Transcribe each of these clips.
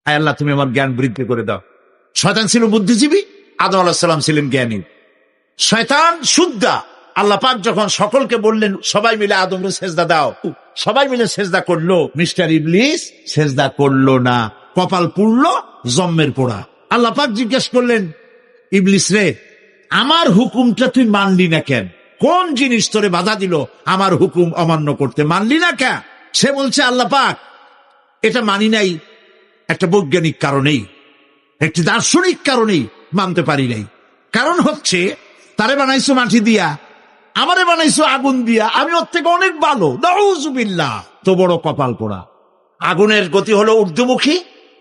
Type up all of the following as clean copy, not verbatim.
আয় আল্লাহ তুমি আমার জ্ঞান বৃদ্ধি করে দাও। শয়তান ছিল বুদ্ধিজীবী, আদম আলাইহিস সালাম ছিলেন জ্ঞানী। শয়তান শুদ্ধা। আল্লাহ পাক যখন সকলকে বললেন সবাই মিলে আদমরে সেজদা দাও, সবাই মিলে সেজদা করলো, মিস্টার ইবলিস সেজদা করলো না, কপাল পুড়লো জম্মের পোড়া। আল্লাহ পাক জিজ্ঞেস করলেন, ইবলিস রে, আমার হুকুমটা তুই মানলি না কেন? কোন জিনিস তোরে বাধা দিল আমার হুকুম অমান্য করতে? মানলি না কেন? সে বলছে, আল্লাহ পাক, এটা মানি নাই একটা বৈজ্ঞানিক কারণেই, একটি দার্শনিক কারণেই মানতে পারি নাই। কারণ হচ্ছে, তারে বানাইছো মাটি দিয়া, আমারে বানাইছো আগুন দিয়া, আমি ওর থেকে অনেক ভালো। নাউযুবিল্লাহ। তো বড় কপাল পোড়া। আগুনের গতি হলো ঊর্ধ্বমুখী,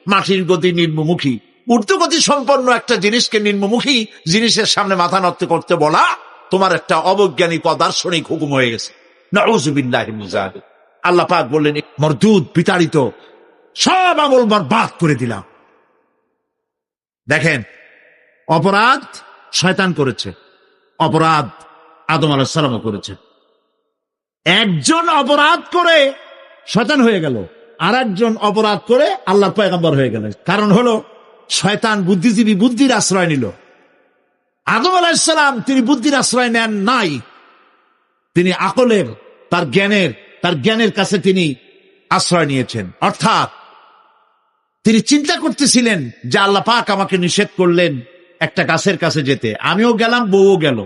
মাটির গতি নিম্নমুখী। ঊর্ধ্বগতি সম্পন্ন একটা জিনিসকে নিম্নমুখী জিনিসের সামনে মাথা নত করতে বলা তোমার একটা অবৈজ্ঞানিক অদার্শনিক হুকুম হয়ে গেছে। নাউযুবিল্লাহি মিন যালিক। আল্লাহ পাক বললেন, মরদুদ, বিতাড়িত, সব আমল বরবাদ করে দিলাম। দেখেন, অপরাধ শয়তান করেছে, অপরাধ আদম আলাইহিস সালামও করেছে। একজন অপরাধ করে শয়তান হয়ে গেল, আর একজন অপরাধ করে আল্লাহর পয়গম্বর হয়ে গেল। কারণ হলো, শয়তান বুদ্ধিজীবী, বুদ্ধির আশ্রয় নিল। আদম আলাইহিস সালাম তিনি বুদ্ধির আশ্রয় নেন নাই, তিনি আকলের, তার জ্ঞানের কাছে তিনি আশ্রয় নিয়েছেন। অর্থাৎ তিনি চিন্তা করতেছিলেন যে আল্লাহ পাক আমাকে নিষেধ করলেন একটা গাছের কাছে যেতে, আমিও গেলাম, বউও গেল,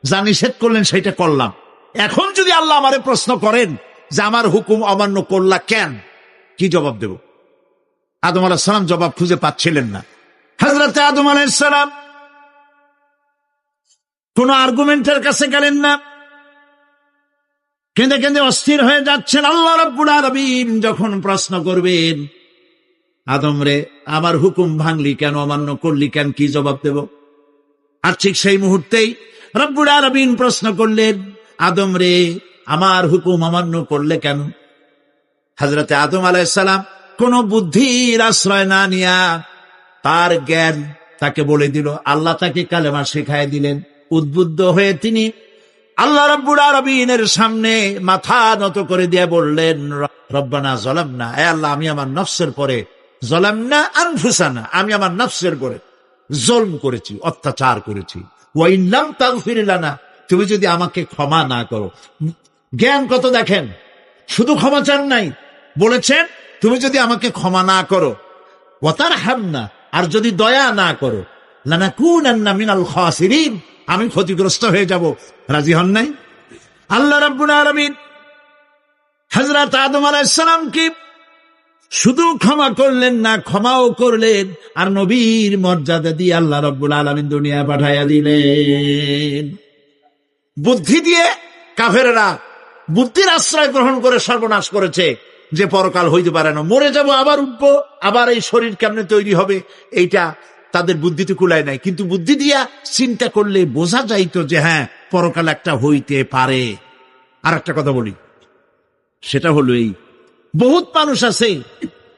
যা নিষেধ করলেন সেটা করলাম। এখন যদি আল্লাহ আমারে প্রশ্ন করেন যে আমার হুকুম অমান্য করলা কেন, কি জবাব দেব? আদম আলাইহিস সালাম জবাব খুঁজে পাচ্ছিলেন না। হযরত আদম আলাইহিস সালাম কোন আর্গুমেন্টের কাছে গেলেন না, কেঁদে কেঁদে অস্থির হয়ে যাচ্ছেন। আল্লাহ রাব্বুল আলামিন যখন প্রশ্ন করবেন, আদম রে, আমার হুকুম ভাঙলি কেন, অমান্য করলি কেন, কি জবাব দেব? আর ঠিক সেই মুহূর্তেই রব্বুল আলামিন প্রশ্ন করলেন, আদম রে, আমার হুকুম অমান্য করলে কেন? হযরতে আদম আলাইহিস সালাম কোন বুদ্ধির আশ্রয় না নিয়া তার জ্ঞান তাকে বলে দিল। আল্লাহ তাকে কালেমা শেখায় দিলেন। উদ্বুদ্ধ হয়ে তিনি আল্লাহ রাব্বুল আলামিনের সামনে মাথা নত করে দিয়ে বললেন, রব্বানা যালামনা, হে আল্লাহ, আমি আমার নফসের পরে, যালামনা আনফুসানা, আমি আমার নফসের পরে জুলম করেছি, অত্যাচার করেছি। ওয়া ইন লাম তাগফির লানা, তুমি যদি আমাকে ক্ষমা না করো। জ্ঞান কত দেখেন, শুধু ক্ষমা চান নাই, বলেছেন তুমি যদি আমাকে ক্ষমা না করো, ওয়া তারহামনা, আর যদি দয়া না করো, লানাকুনান্না মিনাল খাসিরিন, আমি ক্ষতিগ্রস্ত হয়ে যাব। রাজি হন নাই? আল্লাহ রাব্বুল আলামিন হযরত আদম আলাইহিস সালামকে শুধু ক্ষমা করলেন না, ক্ষমাও করলেন, আর নবীর মর্যাদা দিয়ে আল্লাহ রাব্বুল আলামিন দুনিয়া পাঠাইয়া দিলেন। বুদ্ধি দিয়ে কাফেররা বুদ্ধির আশ্রয় গ্রহণ করে সর্বনাশ করেছে, যে পরকাল হইতে পারে না, মরে যাব, আবার উঠবো, আবার এই শরীর কেমনে তৈরি হবে, এইটা তাদের বুদ্ধিতে কুলায় নাই। কিন্তু বুদ্ধি দিয়া চিন্তা করলে বোঝা যাইতো যে হ্যাঁ, পরকাল একটা হইতে পারে। আর একটা কথা বলি, সেটা হলো এই, বহুত মানুষ আছে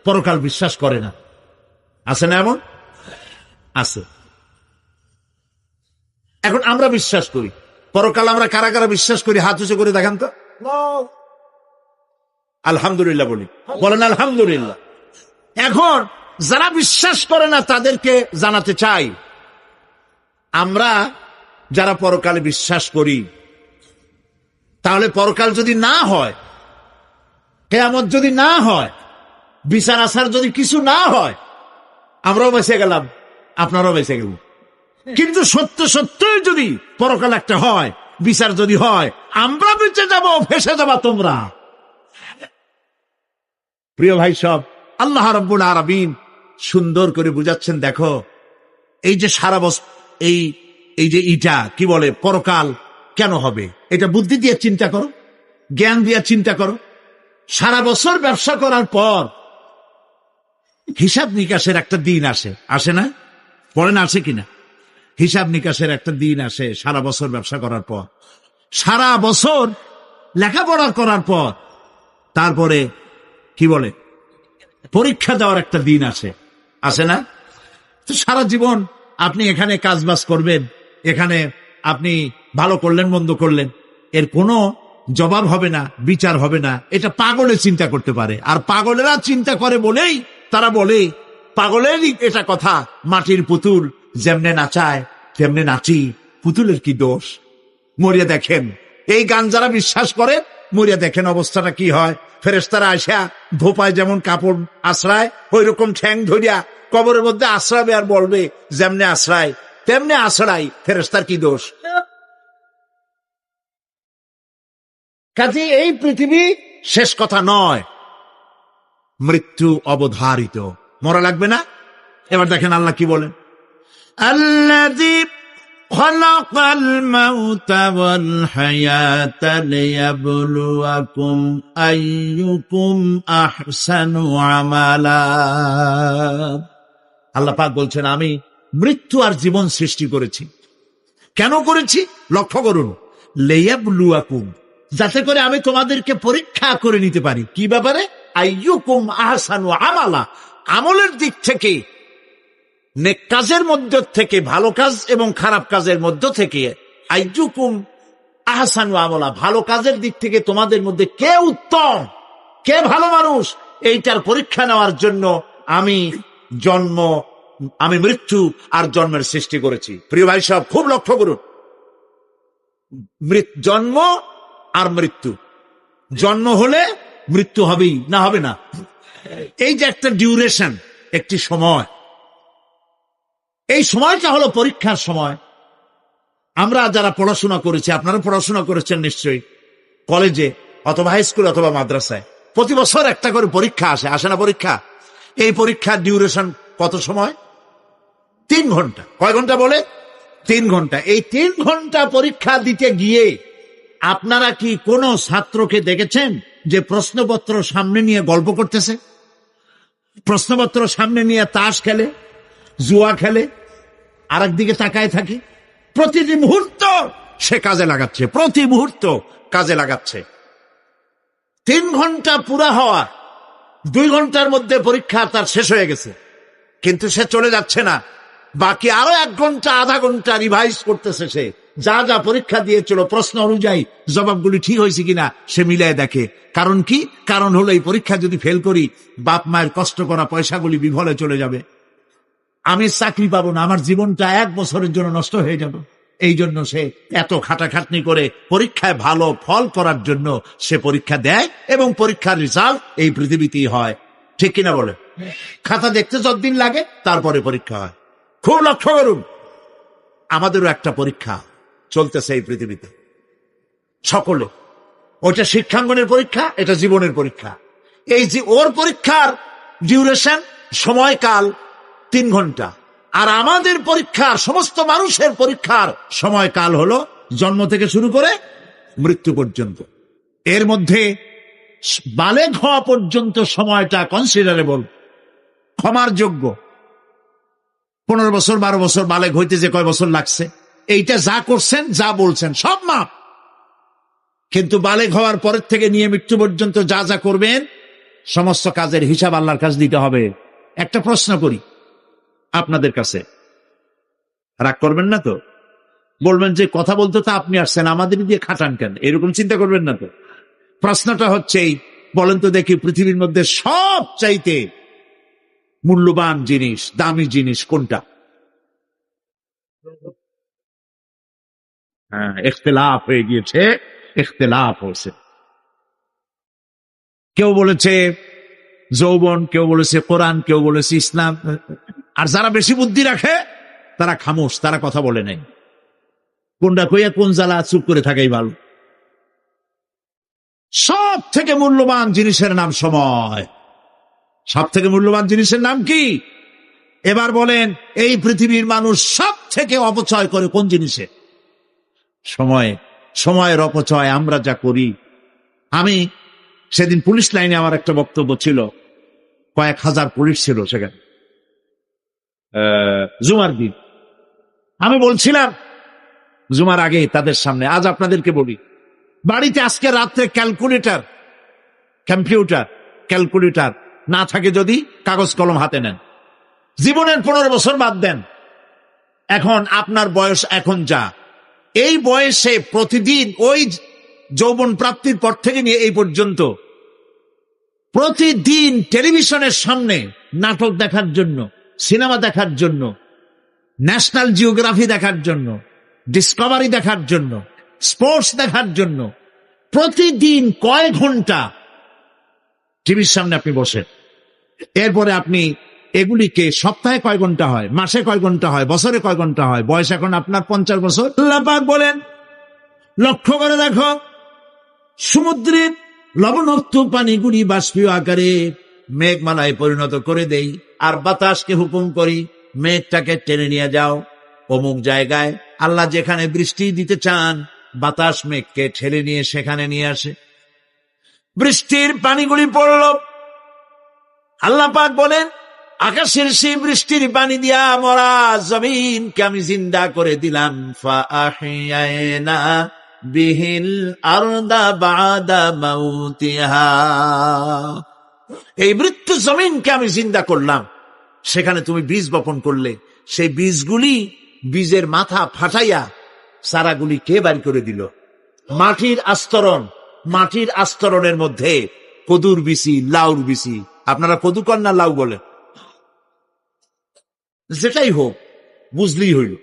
পরকাল বিশ্বাস করে না, আছে না? এমন আছে। এখন আমরা বিশ্বাস করি পরকাল, আমরা কারা কারা বিশ্বাস করি? হাত উঁচু করে দেখান তো। আলহামদুলিল্লাহ বলি, বলেন আলহামদুলিল্লাহ। এখন যারা বিশ্বাস করে না তাদেরকে জানাতে চাই, আমরা যারা পরকালে বিশ্বাস করি, তাহলে পরকাল যদি না হয়, কিয়ামত যদি না হয়, বিচার আচার যদি কিছু না হয়, আমরাও বেঁচে গেলাম, আপনারাও বেঁচে গেল। কিন্তু সত্য সত্যই যদি পরকাল একটা হয়, বিচার যদি হয়, আমরা বেঁচে যাব, ফেসে যাবা তোমরা। প্রিয় ভাই সব, আল্লাহ রাব্বুল আলামিন সুন্দর করে বুঝাচ্ছেন। দেখো, এই যে সারা বছর এই যে ইটা কি বলে পরকাল কেন হবে, এটা বুদ্ধি দিয়ে চিন্তা করো, জ্ঞান দিয়ে চিন্তা করো। সারা বছর ব্যবসা করার পর হিসাব নিকাশের একটা দিন আসে, আসে না? পড়েন, আসে কিনা? হিসাব নিকাশের একটা দিন আসে সারা বছর ব্যবসা করার পর, সারা বছর লেখাপড়া করার পর, তারপরে কি বলে পরীক্ষা দেওয়ার একটা দিন আসে, আসে না? তো সারা জীবন আপনি এখানে কাজবাজ করবেন, এখানে আপনি ভালো করলেন মন্দ করলেন, এর কোনো জবাব হবে না, বিচার হবে না। এটা পাগলে চিন্তা করতে পারে, আর পাগলেরা চিন্তা করে বলেই তারা বলে পাগলেরই এটা কথা, মাটির পুতুল যেমনে নাচায় তেমনে নাচি, পুতুলের কি দোষ? মরিয়া দেখেন, এই গান যারা বিশ্বাস করে মরিয়া দেখেন অবস্থাটা কি হয়। ফেরেশতারা আইসা ধোপায় যেমন কাপড় আশ্রায়, ওই রকম ঠ্যাং ধরিয়া কবরের মধ্যে আশ্রাবে আর বলবে যেমনে আশ্রায় তেমনে আশ্রাই, ফেরেশতার কি দোষ? কাজে এই পৃথিবী শেষ কথা নয়, মৃত্যু অবধারিত, মরা লাগবে না। এবার দেখেন আল্লাহ কি বলেন, আল্লাযী খালাকাল মাউতা ওয়াল হায়াতা লিয়াবলুয়াকুম আইয়ুকুম আহসানু আমালা। আল্লাহ পাক বলছেন, আমি মৃত্যু আর জীবন সৃষ্টি করেছি। কেন করেছি? লক্ষ্য করুন, লিয়াবলুয়াকুম, যাতে করে আমি তোমাদেরকে পরীক্ষা করে নিতে পারি। কি ব্যাপারে? আইয়ুকুম আহসানু আমালা, আমলের দিক থেকে, নেক কাজের মধ্য থেকে, ভালো কাজ এবং খারাপ কাজের মধ্য থেকে। আইয়ুকুম আহসানু আমালা, ভালো কাজের দিক থেকে তোমাদের মধ্যে কে উত্তম, কে ভালো মানুষ, এইটার পরীক্ষা নেওয়ার জন্য আমি মৃত্যু আর জন্মের সৃষ্টি করেছি। প্রিয় ভাই সব খুব লক্ষ্য করুন, জন্ম আর মৃত্যু, জন্ম হলে মৃত্যু হবেই, না হবে না। এই যে একটা ডিউরেশন, একটি সময়, এই সময়টা হলো পরীক্ষার সময়। আমরা যারা পড়াশোনা করেছি, আপনারা পড়াশোনা করেছেন নিশ্চয়ই, কলেজে অথবা হাই স্কুল অথবা মাদ্রাসায় প্রতি বছর একটা করে পরীক্ষা আসে না পরীক্ষা? এই পরীক্ষার ডিউরেশন কত সময়? 3 ঘন্টা। কয় ঘন্টা বলে? 3 ঘন্টা। এই 3 ঘন্টা পরীক্ষা দিতে গিয়ে আপনারা কি কোনো ছাত্রকে দেখেছেন যে প্রশ্নপত্র সামনে নিয়ে গল্প করতেছে, প্রশ্নপত্র সামনে নিয়ে তাস খেলে, জুয়া খেলে, আর একদিকে তাকায় থাকে? প্রতিটি মুহূর্ত সে কাজে লাগাচ্ছে, প্রতি মুহূর্ত কাজে লাগাচ্ছে। 3 ঘন্টা পুরা হওয়া, 2 ঘন্টার মধ্যে পরীক্ষা তার শেষ হয়ে গেছে, কিন্তু সে চলে যাচ্ছে না, বাকি আরো 1 ঘন্টা আধা ঘন্টা রিভাইজ করতেছে। সে যা যা পরীক্ষা দিয়েছিল প্রশ্ন অনুযায়ী জবাবগুলি ঠিক হয়েছে কিনা সে মিলাই দেখে। কারণ কি? কারণ হলো এই পরীক্ষা যদি ফেল করি, বাপ মায়ের কষ্ট করা পয়সাগুলি বিফলে চলে যাবে, আমি চাকরি পাবো না, আমার জীবনটা 1 বছরের জন্য নষ্ট হয়ে যাবে। এই জন্য সে এত খাটাখাটনি করে পরীক্ষায় ভালো ফল করার জন্য সে পরীক্ষা দেয়, এবং পরীক্ষার রেজাল্ট এই পৃথিবীতেই হয়। ঠিক কিনা বলে? খাতা দেখতে যতদিন লাগে তারপরে পরীক্ষা হয়। খুব লক্ষ্য করুন, আমাদেরও একটা পরীক্ষা চলতেছে এই পৃথিবীতে, সকলে। ওইটা শিক্ষাঙ্গনের পরীক্ষা, এটা জীবনের পরীক্ষা। এই যে ওর পরীক্ষার ডিউরেশন, সময়কাল 3 ঘন্টা, আর আমাদের পরীক্ষার, সমস্ত মানুষের পরীক্ষার সময়কাল হলো জন্ম থেকে শুরু করে মৃত্যু পর্যন্ত। এর মধ্যে বালেগ হওয়া পর্যন্ত সময়টা কনসিডারেবল, ক্ষমার যোগ্য। 15 বছর 12 বছর বালেগ হইতে যে কয় বছর লাগছে, এইটা যা করছেন যা বলছেন সব মাপ। কিন্তু বালেগ হওয়ার পরের থেকে নিয়ে মৃত্যু পর্যন্ত যা যা করবেন সমস্ত কাজের হিসাব আল্লাহর কাছে দিতে হবে। একটা প্রশ্ন করি আপনাদের কাছে, রাগ করবেন না তো? বলবেন যে কথা বলতে তো আপনি আসছেন, আমাদের দিয়ে খাটান কেন? এরকম চিন্তা করবেন না তো? প্রশ্নটা হচ্ছে এই, বলেন তো দেখি, পৃথিবীর মধ্যে সব চাইতে মূল্যবান জিনিস, দামি জিনিস কোনটা? হ্যাঁ, ইখতিলাফ হয়ে গিয়েছে, ইখতিলাফ হয়েছে। কেউ বলেছে যৌবন, কেউ বলেছে কোরআন, কেউ বলেছে ইসলাম। আর যারা বেশি বুদ্ধি রাখে তারা খামোশ, তারা কথা বলে নাই। কোনটা কইয়া কোন জ্বালা চুপ করে থাকাই ভালো। সব থেকে মূল্যবান জিনিসের নাম সময়। সব থেকে মূল্যবান জিনিসের নাম কি? এবার বলেন, এই পৃথিবীর মানুষ সব থেকে অপচয় করে কোন জিনিসে? সময়ে। সময়ের অপচয় আমরা যা করি। আমি সেদিন পুলিশ লাইনে আমার একটা বক্তব্য ছিল, কয়েক হাজার পুলিশ ছিল সেখানে, জুমার দিন। আমি বলছিলাম জুমার আগে তাদের সামনে, আজ আপনাদেরকে বলি, বাড়িতে আজকে রাত্রে ক্যালকুলেটর না থাকে যদি কাগজ কলম হাতে নেন। জীবনের 15 বছর বাদ দেন, এখন আপনার বয়স এখন যা, এই বয়সে প্রতিদিন ওই যৌবন প্রাপ্তির পর থেকে নিয়ে এই পর্যন্ত প্রতিদিন টেলিভিশনের সামনে নাটক দেখার জন্য, সিনেমা দেখার জন্য, ন্যাশনাল জিওগ্রাফি দেখার জন্য, ডিসকভারি দেখার জন্য, স্পোর্টস দেখার জন্য প্রতিদিন কয়েক ঘন্টা টিভির সামনে আপনি বসেন। এরপরে আপনি এগুলিকে সপ্তাহে কয় ঘন্টা হয়, মাসে কয় ঘন্টা হয়, বছরে কয় ঘন্টা হয়, বয়স এখন আপনার 50 বছর। আল্লাহ পাক বলেন, লক্ষ্য করে দেখো, সমুদ্রের লবণাক্ত পানিগুলি বাষ্পীয় আকারে মেঘমালায় পরিণত করে দেই, আর বাতাসকে হুকুম করি মেঘটাকে টেনে নিয়ে যাও অমুক জায়গায়। আল্লাহ যেখানে বৃষ্টি দিতে চান, বাতাস মেঘকে ঠেলে নিয়ে সেখানে নিয়ে আসে। বৃষ্টির পানিগুলি পড়ল। আল্লাহ পাক বলেন, আকাশের সেই বৃষ্টির পানি দিয়া মরা জমিনকে আমি জিন্দা করে দিলাম। ফাআহইয়ানা বিহিল আরদা বাদা মাউতিহা, এই মৃত্যু জমিনকে আমি জিন্দা করলাম। সেখানে তুমি বীজ বপন করলে, সেই বীজগুলি, বীজের মাথা ফাটাইয়া চারাগুলি কে বাড়ি করে দিল? মাটির আস্তরণ, মাটির আস্তরণের মধ্যে কদুর বিচি, লাউর বিচি। আপনারা কদু কন না লাউ বলেন? যেটাই হোক, বুঝলেই হইল,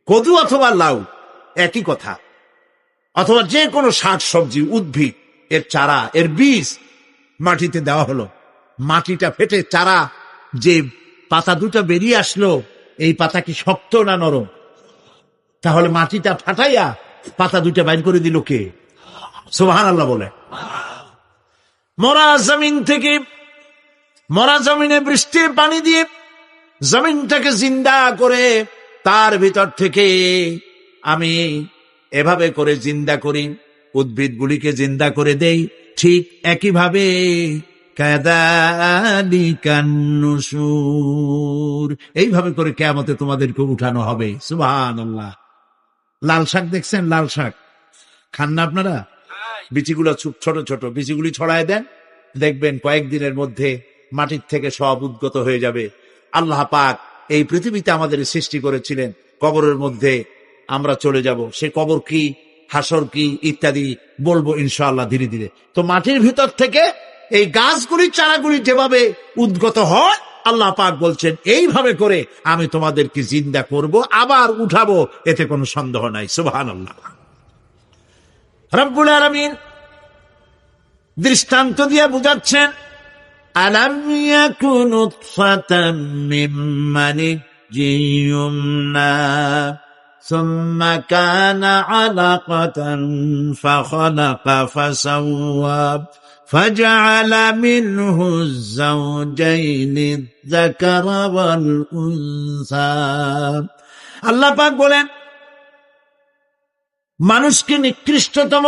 কদু অথবা লাউ একই কথা। অথবা যে কোনো শাক সবজি, উদ্ভিদ, এর চারা, এর বীজ মাটিতে দেওয়া হলো। মাটিটা ফেটে চারা, যে পাতা দুটো বেরিয়ে আসলো, এই পাতা কি শক্ত না নরম? তাহলে মাটিটা ফাটাইয়া পাতা দুটো বাইর করে দিল কে? সুবহানাল্লাহ বলে। মরা জমিন থেকে, মরা জমিনে বৃষ্টির পানি দিয়ে জমিনটাকে জিন্দা করে তার ভিতর থেকে আমি এভাবে করে জিন্দা করি, উদ্ভিদগুলিকে জিন্দা করে দেই। ঠিক একইভাবে কাযালিকান নুশুর, এইভাবে করে কিয়ামতে তোমাদেরকে উঠানো হবে। সুবহানাল্লাহ। লাল শাক দেখছেন? লাল শাক খান না আপনারা? বিচিগুলো ছোট ছোট, বিচিগুলি ছড়ায় দেন, দেখবেন কয়েকদিনের মধ্যে মাটির থেকে সব উদ্গত হয়ে যাবে। আল্লাহ পাক এই পৃথিবীতে আমাদের সৃষ্টি করেছিলেন, কবরের মধ্যে আমরা চলে যাব। সে কবর কি, হাসর কি, ইত্যাদি বলবো ইনশাআল্লাহ ধীরে ধীরে। তো মাটির ভিতর থেকে এই গাছগুলি, চারাগুলি যেভাবে উদ্গত হয়, আল্লাহ পাক বলছেন এইভাবে করে আমি তোমাদেরকে জিন্দা করব, আবার উঠাবো, এতে কোনো সন্দেহ নাই। সুবহানাল্লাহ। রব্বুল আলামিন দৃষ্টান্ত দিয়ে বুঝাচ্ছেন, আলাম ইয়াকুন নুতফাতাম মিন মানিয়্যিন ইউমনা সুম্মা কানা আলাকাতান ফাখালাকা ফাসাওয়া ফাজআলা মিনহু যাওজাইনি যাকারা ওয়াল উনসা। আল্লাহ পাক বলেন, মানুষকে নিকৃষ্টতম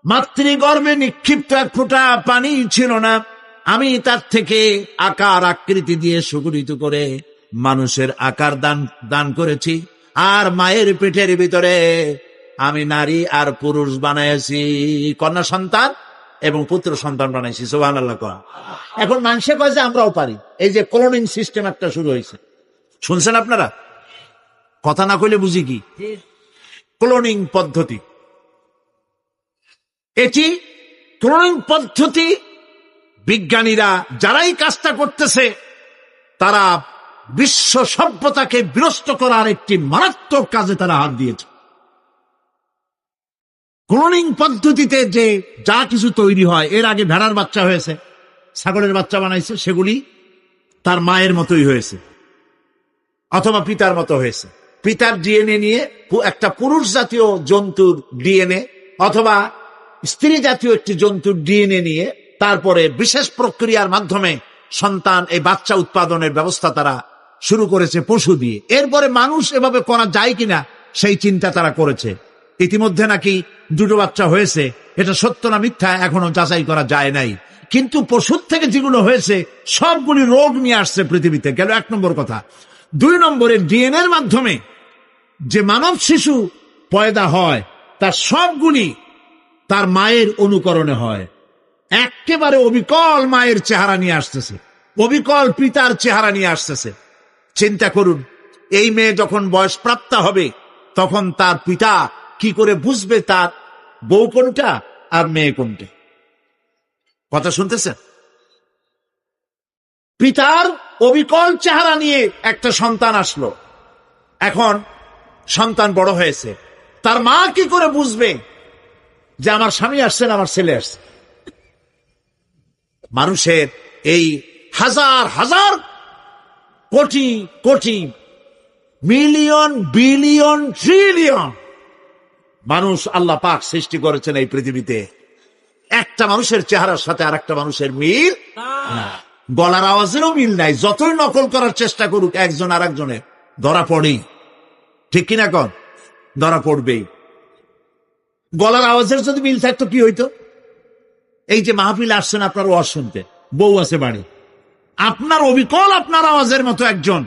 মাতৃগর্ভে নিক্ষিপ্ত এক ফোঁটা পানি ছিল না, আমি তার থেকে আকার আকৃতি দিয়ে সুগঠিত করে মানুষের আকার দান করেছি। আর মায়ের পেটের ভিতরে আমি নারী আর পুরুষ বানাইছি, কন্যা সন্তান এবং পুত্র সন্তান বানাইছি। সুবহানাল্লাহ। এখন মানুষে কয় যে আমরাও পারি। এই যে ক্লোনিং সিস্টেম একটা শুরু হয়েছে, শুনছেন আপনারা? কথা না কইলে বুঝি কি? ক্লোনিং পদ্ধতি। এটি ক্লোনিং পদ্ধতি, বিজ্ঞানীরা যারাই কাজটা করতেছে, তারা বিশ্ব সভ্যতাকে বিনষ্ট করার একটি মারাত্মক কাজে তারা হাত দিয়েছে। ক্লোনিং পদ্ধতিতে যে যা কিছু তৈরি হয়, এর আগে ভেড়ার বাচ্চা হয়েছে, ছাগলের বাচ্চা বানাইছে, সেগুলি তার মায়ের মতোই হয়েছে অথবা পিতার মতো হয়েছে। পিতার ডিএনএ নিয়ে একটা পুরুষ জাতীয় জন্তুর ডিএনএ অথবা স্ত্রী জাতীয় একটি জন্তুর ডিএনএ নিয়ে তারপরে বিশেষ প্রক্রিয়ার মাধ্যমে সন্তান, এই বাচ্চা উৎপাদনের ব্যবস্থা তারা শুরু করেছে পশু দিয়ে। এরপরে মানুষ এভাবে করা যায় কিনা সেই চিন্তা তারা করেছে। ইতিমধ্যে নাকি 2টো বাচ্চা হয়েছে, এটা সত্য না মিথ্যা এখনো যাচাই করা যায় নাই। কিন্তু পশুর থেকে যেগুলো হয়েছে সবগুলি রোগ নিয়ে আসছে পৃথিবীতে, গেল 1 নম্বর কথা। 2 নম্বরে ডিএনএর মাধ্যমে যে মানব শিশু পয়দা হয়, তার সবগুলি তার মায়ের অনুকরণে হয়। একেবারে অবিকল মায়ের চেহারা নিয়ে আসতেছে, অবিকল পিতার চেহারা নিয়ে আসতেছে। চিন্তা করুন, এই মেয়ে যখন বয়স প্রাপ্তা হবে, তখন তার পিতা কি করে বুঝবে তার বউ কোনটা আর মেয়ে কোনটা? কথা শুনতেছেন? পিতার অবিকল চেহারা নিয়ে একটা সন্তান আসলো। এখন সন্তান বড় হয়েছে, তার মা কি করে বুঝবে যে আমার স্বামী আসছেন, আমার ছেলে আসছে? মানুষের এই হাজার হাজার crore crore million billion trillion মানুষ আল্লাহ পাক সৃষ্টি করেছেন এই পৃথিবীতে, একটা মানুষের চেহারার সাথে আর একটা মানুষের মিল না। গলার আওয়াজেরও মিল নাই। যতই নকল করার চেষ্টা করুক একজন আর একজনের, ধরা পড়েই। ঠিক কিনা কন? ধরা পড়বেই। গলার আওয়াজের যদি মিল থাকতো কি হইতো? এই যে মাহফিল আসছেন আপনার ওয়াজ শুনতে, বউ আছে বাড়ি, আপনার অবিকল আপনার আওয়াজের মতো একজন,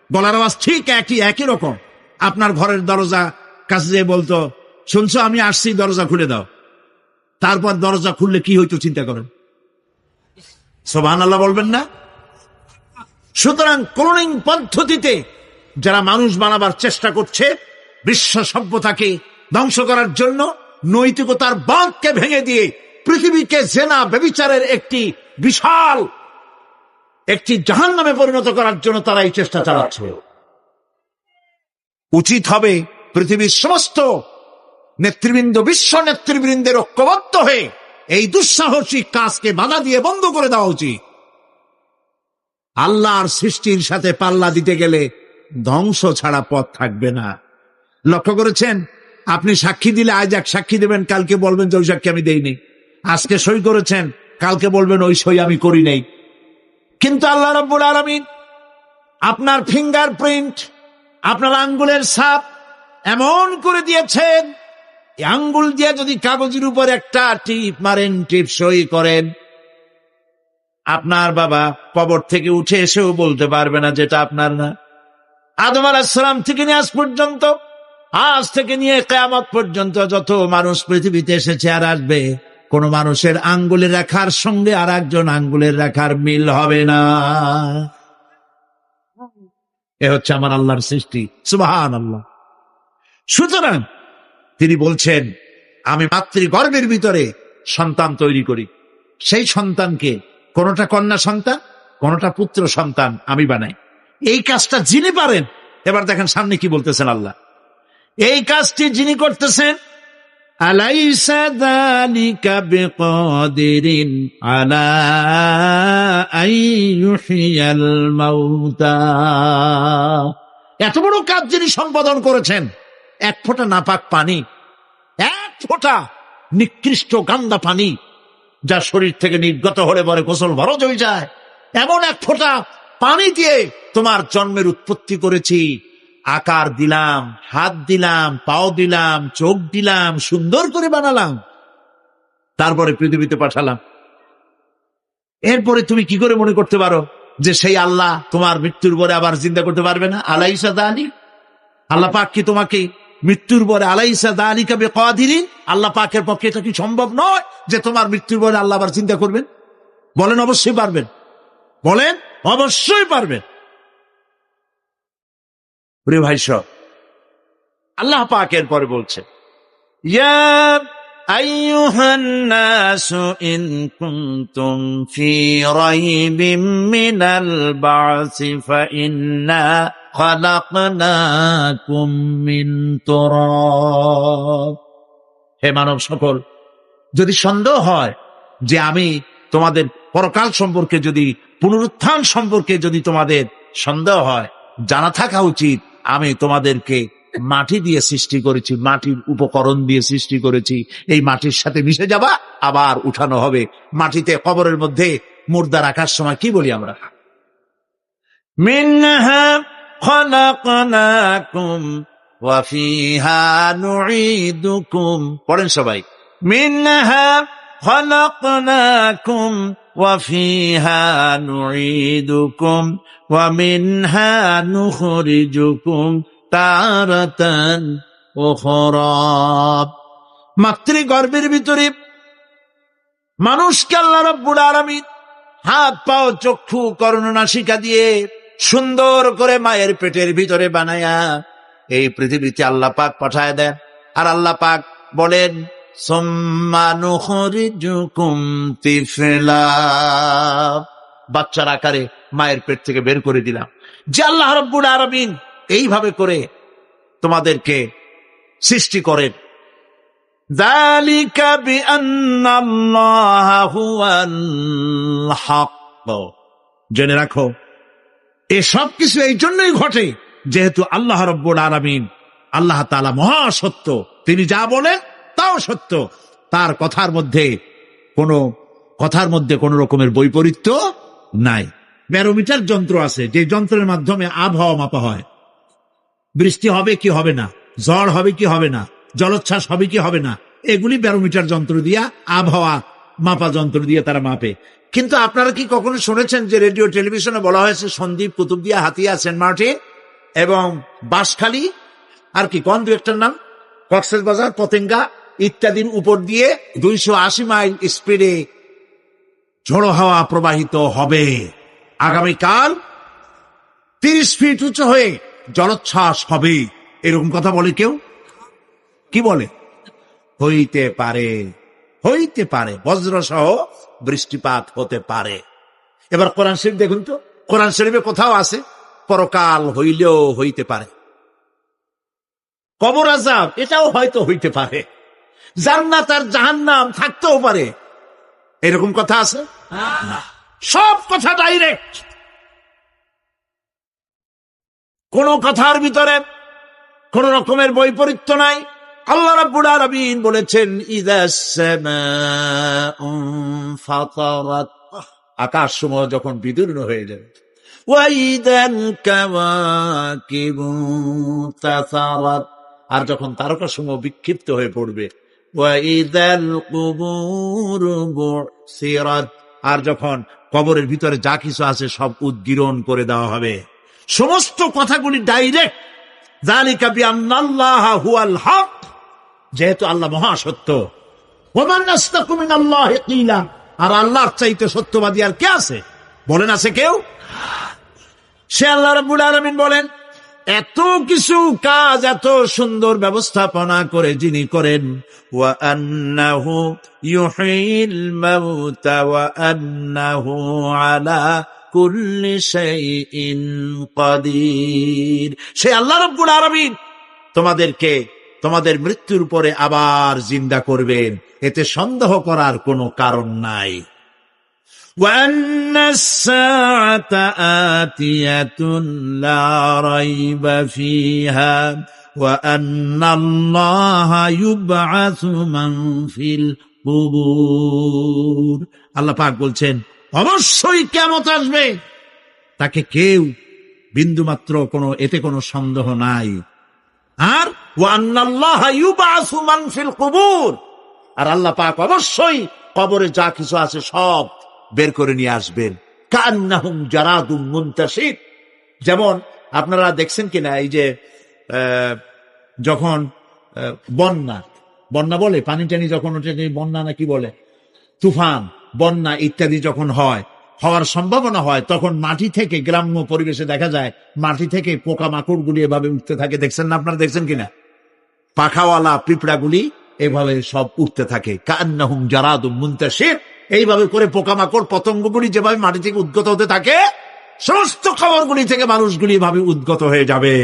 গলার আওয়াজ ঠিক একই রকম, আপনার ঘরের দরজা কাছে যেয়ে বলতো, শুনছো আমি আসছি, দরজা খুলে দাও। তারপর দরজা খুললে কি হইতো চিন্তা করেন? সুবহানাল্লাহ বলবেন না? সুতরাং ক্লোনিং পদ্ধতিতে যারা মানুষ বানাবার চেষ্টা করছে, বিশ্ব সভ্যতাকে ধ্বংস করার জন্য, নৈতিকতার বাঁধকে ভেঙে দিয়ে পৃথিবীকে জেনা ব্যভিচারের একটি বিশাল একটি জাহান্নামে পরিণত করার জন্য তারা এই চেষ্টা চালাচ্ছে। উচিত হবে পৃথিবীর সমস্ত নেতৃবৃন্দ, বিশ্ব নেতৃবৃন্দের ঐক্যবদ্ধ হয়ে এই দুঃসাহসিক কাজকে বাধা দিয়ে বন্ধ করে দেওয়া উচিত। আল্লাহর সৃষ্টির সাথে পাল্লা দিতে গেলে ধ্বংস ছাড়া পথ থাকবে না। লক্ষ্য করেছেন? আপনি সাক্ষী দিলে আজ এক সাক্ষী দেবেন, কালকে বলবেন যে ওই সাক্ষী আমি দেইনি। আজকে সই করেছেন, কালকে বলবেন ওই সই আমি করি নাই। কিন্তু আল্লাহ রাব্বুল আলামিন আপনার ফিঙ্গারপ্রিন্ট, আপনার আঙ্গুলের ছাপ এমন করে দিয়েছেন, এই আঙ্গুল দিয়ে যদি কাগজের উপর একটা টিপ মারেন, টিপ সই করেন, আপনার বাবা কবর থেকে উঠে এসেও বলতে পারবে না যেটা আপনার না। আদম আলাইহিস সালাম থেকে নিয়ে আজ পর্যন্ত, আজ থেকে নিয়ে কিয়ামত পর্যন্ত যত মানুষ পৃথিবীতে এসেছে আর আসবে, কোন মানুষের আঙ্গুলের রেখার সঙ্গে আর একজন আঙ্গুলের রেখার মিল হবে না। এ হচ্ছে আমার আল্লাহর সৃষ্টি। সুবহানাল্লাহ। সুতরাং তিনি বলছেন, আমি মাতৃগর্ভের ভিতরে সন্তান তৈরি করি, সেই সন্তানকে কোনটা কন্যা সন্তান, কোনটা পুত্র সন্তান আমি বানাই। এই কাজটা যিনি পারেন, এবার দেখেন সামনে কি বলতেছেন আল্লাহ। এই কাজটি যিনি করতেছেন, আলাইসা যালিকা বিকাদিরিন আলা আইয়ুহিয়াল মাউতা। এত বড় কাজ যিনি সম্পাদন করেছেন, এক ফোঁটা নাপাক পানি, এক ফোঁটা নিকৃষ্ট গান্দা পানি যা শরীর থেকে নির্গত হলে পরে গোসল ফরজ হয়ে যায়, এমন এক ফোঁটা পানি দিয়ে তোমার জন্মের উৎপত্তি করেছি, আকার দিলাম, হাত দিলাম, পাও দিলাম, চোখ দিলাম, সুন্দর করে বানালাম, তারপরে পৃথিবীতে পাঠালাম। এরপরে তুমি কি করে মনে করতে পারো যে সেই আল্লাহ তোমার মৃত্যুর পরে আবার জিন্দা করতে পারবে না? আলাইসা যালিক, আল্লাহ পাক কি তোমাকে মৃত্যুর পরে, আলাইসা যালিকা বিকাদিরিন, আল্লাহ পাকের পক্ষে এটা কি সম্ভব নয় যে তোমার মৃত্যুর পরে আল্লাহ আবার চিন্তা করবেন? বলেন অবশ্যই পারবেন, বলেন অবশ্যই পারবেন। প্রিয় ভাই সব, আল্লাহ পাকের পরে বলছে, ইয়া আইয়ুহান নাসু ইন কুনতুম ফি রাইবিম মিনাল বা'সি ফাইন্না খালাকনাকুম মিন তুরাব। হে মানব সকল, যদি সন্দেহ হয় যে আমি তোমাদের পরকাল সম্পর্কে, যদি পুনরুত্থান সম্পর্কে যদি তোমাদের সন্দেহ হয়, জানা থাকা উচিত আমি তোমাদেরকে মাটি দিয়ে সৃষ্টি করেছি, মাটির উপকরণ দিয়ে সৃষ্টি করেছি। এই মাটির সাথে মিশে যাবা, আবার উঠানো হবে। মাটিতে কবরের মধ্যে মুর্দা রাখার সময় কি বলি আমরা? মিনহা খালাকনাকুম ওয়া ফিহা নুঈদুকুম। পড়েন সবাই, মিনহা খালাকনাকুম ওয়া ফিহা নুঈদুকুম ওয়া মিনহা নুখরিজুকুম তারাতান উখরা। মাতৃগর্ভের ভিতরে মানুষকে আল্লাহ রাব্বুল আলামিন হাত পাও চক্ষু কর্ণনাসিকা দিয়ে সুন্দর করে মায়ের পেটের ভিতরে বানায়া এই পৃথিবীতে আল্লাহ পাক পাঠায় দেন। আর আল্লাহ পাক বলেন, সুম্মা নুখরিজুকুম তিফলা, বাচ্চার আকারে মায়ের পেট থেকে বের করে দিলাম। যে আল্লাহ রাব্বুল আলামিন এইভাবে করে তোমাদেরকে সৃষ্টি করেন। যালিকা বিআন্নাল্লাহা হুয়াল হক, জেনে রাখো এসব কিছু এই জন্যই ঘটে যেহেতু আল্লাহ রাব্বুল আলামিন আল্লাহ তাআলা মহা সত্য, তিনি যা বলেন তাও সত্য, তার কথার মধ্যে কোনো রকমের বৈপরীত্য নাই। ব্যারোমিটার যন্ত্র আছে, যে যন্ত্রের মাধ্যমে আবহাওয়া মাপা হয়, বৃষ্টি হবে কি হবে না, ঝড় হবে কি হবে না, জলোচ্ছ্বাস হবে কি হবে না, এগুলি ব্যারোমিটার যন্ত্র দিয়া, আবহাওয়া মাপা যন্ত্র দিয়ে তারা মাপে। কিন্তু আপনারা কি কখনো শুনেছেন যে রেডিও টেলিভিশনে বলা হয়েছে সন্দ্বীপ, কুতুবদিয়া, হাতিয়া, সেন্ট মার্টিন এবং বাঁশখালী, আর কি কোন দু একটার নাম, কক্সবাজার, পতেঙ্গা ইত্যাদির উপর দিয়ে 280 মাইল স্পিডে ঝোড়ো হাওয়া প্রবাহিত হবে। আগামীকাল 30 ফিট উঁচু হয়ে জলোচ্ছ্বাস হবে, এরকম কথা বলে কেউ? কি বলে? হইতে পারে, বজ্র সহ বৃষ্টিপাত হতে পারে। এবার কোরআন শরীফ দেখুন তো, কোরআন শরীফে কোথাও আছে পরকাল হইলেও হইতে পারে, কবর আযাব এটাও হয়তো হইতে পারে, জান্নাত আর জাহান্নাম থাকতেও পারে, এরকম কথা আছে না। সব কথা ডাইরেক্ট, কোন কথার ভিতরে কোন রকমের বৈপরীত্য নাই। আল্লাহ রাব্বুল আলামিন বলেছেন ইযাস সামাউ ফাতারাত, আকাশ সমূহ যখন বিদীর্ণ হয়ে যাবে, ওয়া ইযাল কাওয়াকিবু তাসারাত, আর যখন তারকা সমূহ বিক্ষিপ্ত হয়ে পড়বে, ওয়া ইযাল কুবুরু বুসিরাত, আর যখন কবরের ভিতরে যা কিছু আছে সব উদ্গীরণ করে দেওয়া হবে। সমস্ত কথাগুলি ডাইরেক্ট। যালিকা বিআন্নাল্লাহা হুয়াল হক, যেহেতু আল্লাহ মহাসত্য। ওয়া মান আসদাকু মিনাল্লাহি কিলা, আর আল্লাহর চাইতে সত্যবাদী আর কে আছে? বলেন আছে কেউ? সে আল্লাহ রাব্বুল আলামিন বলেন, এত কিছু কাজ, এত সুন্দর ব্যবস্থাপনা করে যিনি করেন, ওয়া আন্নাহু ইউহিল মাউতা ওয়া আন্নাহু আলা কুল্লি শাইইন কাদির, সে আল্লাহ রাব্বুল আলামিন তোমাদেরকে তোমাদের মৃত্যুর পরে আবার জিন্দা করবেন, এতে সন্দেহ করার কোনো কারণ নাই। وَأَنَّ السَّاعَةَ آتِيَةٌ لَا رَيْبَ فِيهَا وَأَنَّ اللَّهَ يُبْعَثُ مَنْ فِي الْقُبُورِ, আল্লাহ পাক বলছেন অবশ্যই কিয়ামত আসবে, তাকে কেউ বিন্দুমাত্র এতে কোনো সন্দেহ নাই। আর وَأَنَّ اللَّهَ يُبْعَثُ مَنْ فِي الْقُبُورِ, আর আল্লাহ পাক অবশ্যই কবরে যা কিছু আছে সব বের করে নিয়ে আসবেন। কান্নাহুম জারাদুম মুনতাশির, যেমন আপনারা দেখছেন কিনা এই যে যখন বন্যা বলে, পানি টানি যখন ওঠে, বন্যা না কি বলে, তুফান, বন্যা ইত্যাদি যখন হওয়ার সম্ভাবনা হয়, তখন মাটি থেকে, গ্রাম্য পরিবেশে দেখা যায় মাটি থেকে পোকামাকড় গুলি এভাবে উঠতে থাকে। দেখছেন না? আপনারা দেখছেন কিনা? পাখাওয়ালা পিঁপড়াগুলি এভাবে সব উঠতে থাকে। কান্নাহুম জারাদুম মুনতাশির, এইভাবে করে পোকামাকড় পতঙ্গগুলি যেভাবে মাটি থেকে উদ্গত হতে থাকে, সমস্ত খবরগুলি থেকে মানুষগুলি এভাবে উদ্গত হয়ে যাবে।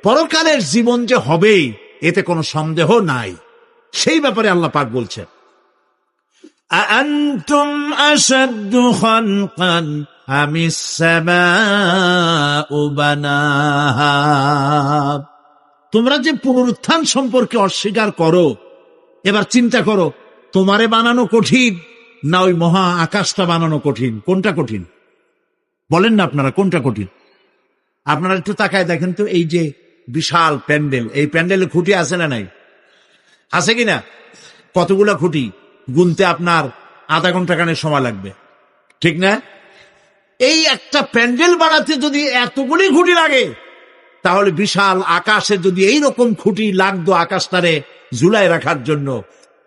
পরকালের জীবন যে হবে এতে কোনো সন্দেহ নাই, সেই ব্যাপারে আল্লাহ পাক বলছেন, আআনতুম আশাদ্দু খালকান আমিস সামাউ বানাহা, তোমরা যে পুনরুত্থান সম্পর্কে অস্বীকার করো, এবার চিন্তা করো, তোমারে বানানো কঠিন না ওই মহা আকাশটা বানানো কঠিন? কোনটা কঠিন বলেন না আপনারা, কোনটা কঠিন? আপনারা একটু তাকায় দেখেন তো, এই যে বিশাল প্যান্ডেল, এই প্যান্ডেলে খুঁটি আছে না নাই? আছে কিনা? কতগুলা খুঁটি গুনতে আপনার আধা ঘন্টা খানে সময় লাগবে, ঠিক না? এই একটা প্যান্ডেল বানাতে যদি এতগুলি খুঁটি লাগে, তাহলে বিশাল আকাশে যদি এইরকম খুঁটি লাগতো আকাশটারে ঝুলায় রাখার জন্য,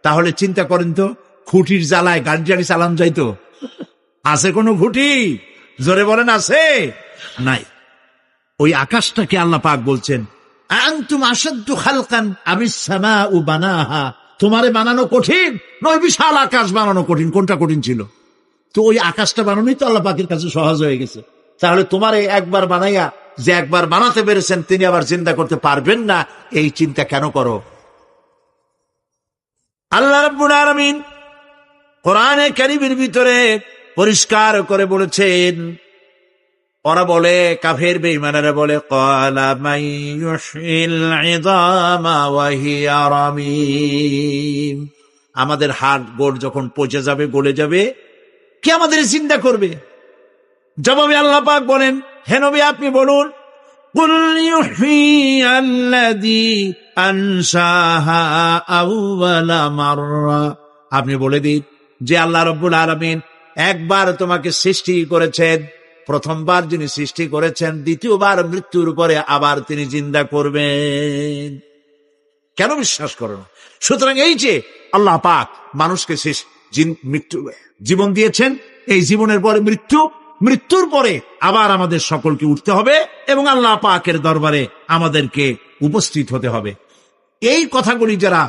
তাহলে চিন্তা করেন তো, খুঁটির জ্বালায় গাড়ি চালানো যাইতো? আছে কোনো খুঁটি? জোরে বলেন, আছে? নাই। ওই আকাশটাকে আল্লাহ পাক বলছেন আনতুম আশাদ্দু খালকান আমিস সামাউ বানাহা, তোমারে বানানো কঠিন নয় বিশাল আকাশ বানানো কঠিন? কোনটা কঠিন ছিল? তো ওই আকাশটা বানানোই তো আল্লাহ পাকের কাছে সহজ হয়ে গেছে। তাহলে তোমারে একবার বানাইয়া যে একবার বানাতে পেরেছেন তিনি আবার জিন্দা করতে পারবেন না, এই চিন্তা কেন করো? আল্লাহ রাব্বুল আলামিন কোরআনে কারীমের ভিতরে পরিষ্কার করে বলেছেন, ওরা বলে, কাফের বেঈমানেরা বলে, ক্বালা মান ইউহয়িল ইযামা ওয়া হিয়া রামীম, আমাদের হাড় গোড় যখন পচে যাবে, গলে যাবে, কে আমাদের জিন্দা করবে? জবাবে আল্লাহ পাক বলেন, হে নবী আপনি বলুন, কুল ইউহয়িয়াল্লাযী আনশাহা আউওয়ালা মাররা, আপনি বলে দিন যে আল্লাহ রাব্বুল আলামিন একবার তোমাকে সৃষ্টি করেছেন, প্রথমবার যিনি সৃষ্টি করেছেন দ্বিতীয়বার মৃত্যুর পরে আবার তিনি জিন্দা করবেন। কেন বিশ্বাস করো না? সুতরাং এই যে আল্লাহ পাক মানুষকে জীবন দিয়েছেন, এই জীবনের পরে মৃত্যু, মৃত্যুর পরে আবার আমাদের সকলকে উঠতে হবে এবং আল্লাহ পাকের দরবারে আমাদেরকে উপস্থিত হতে হবে। এই কথাগুলি যারা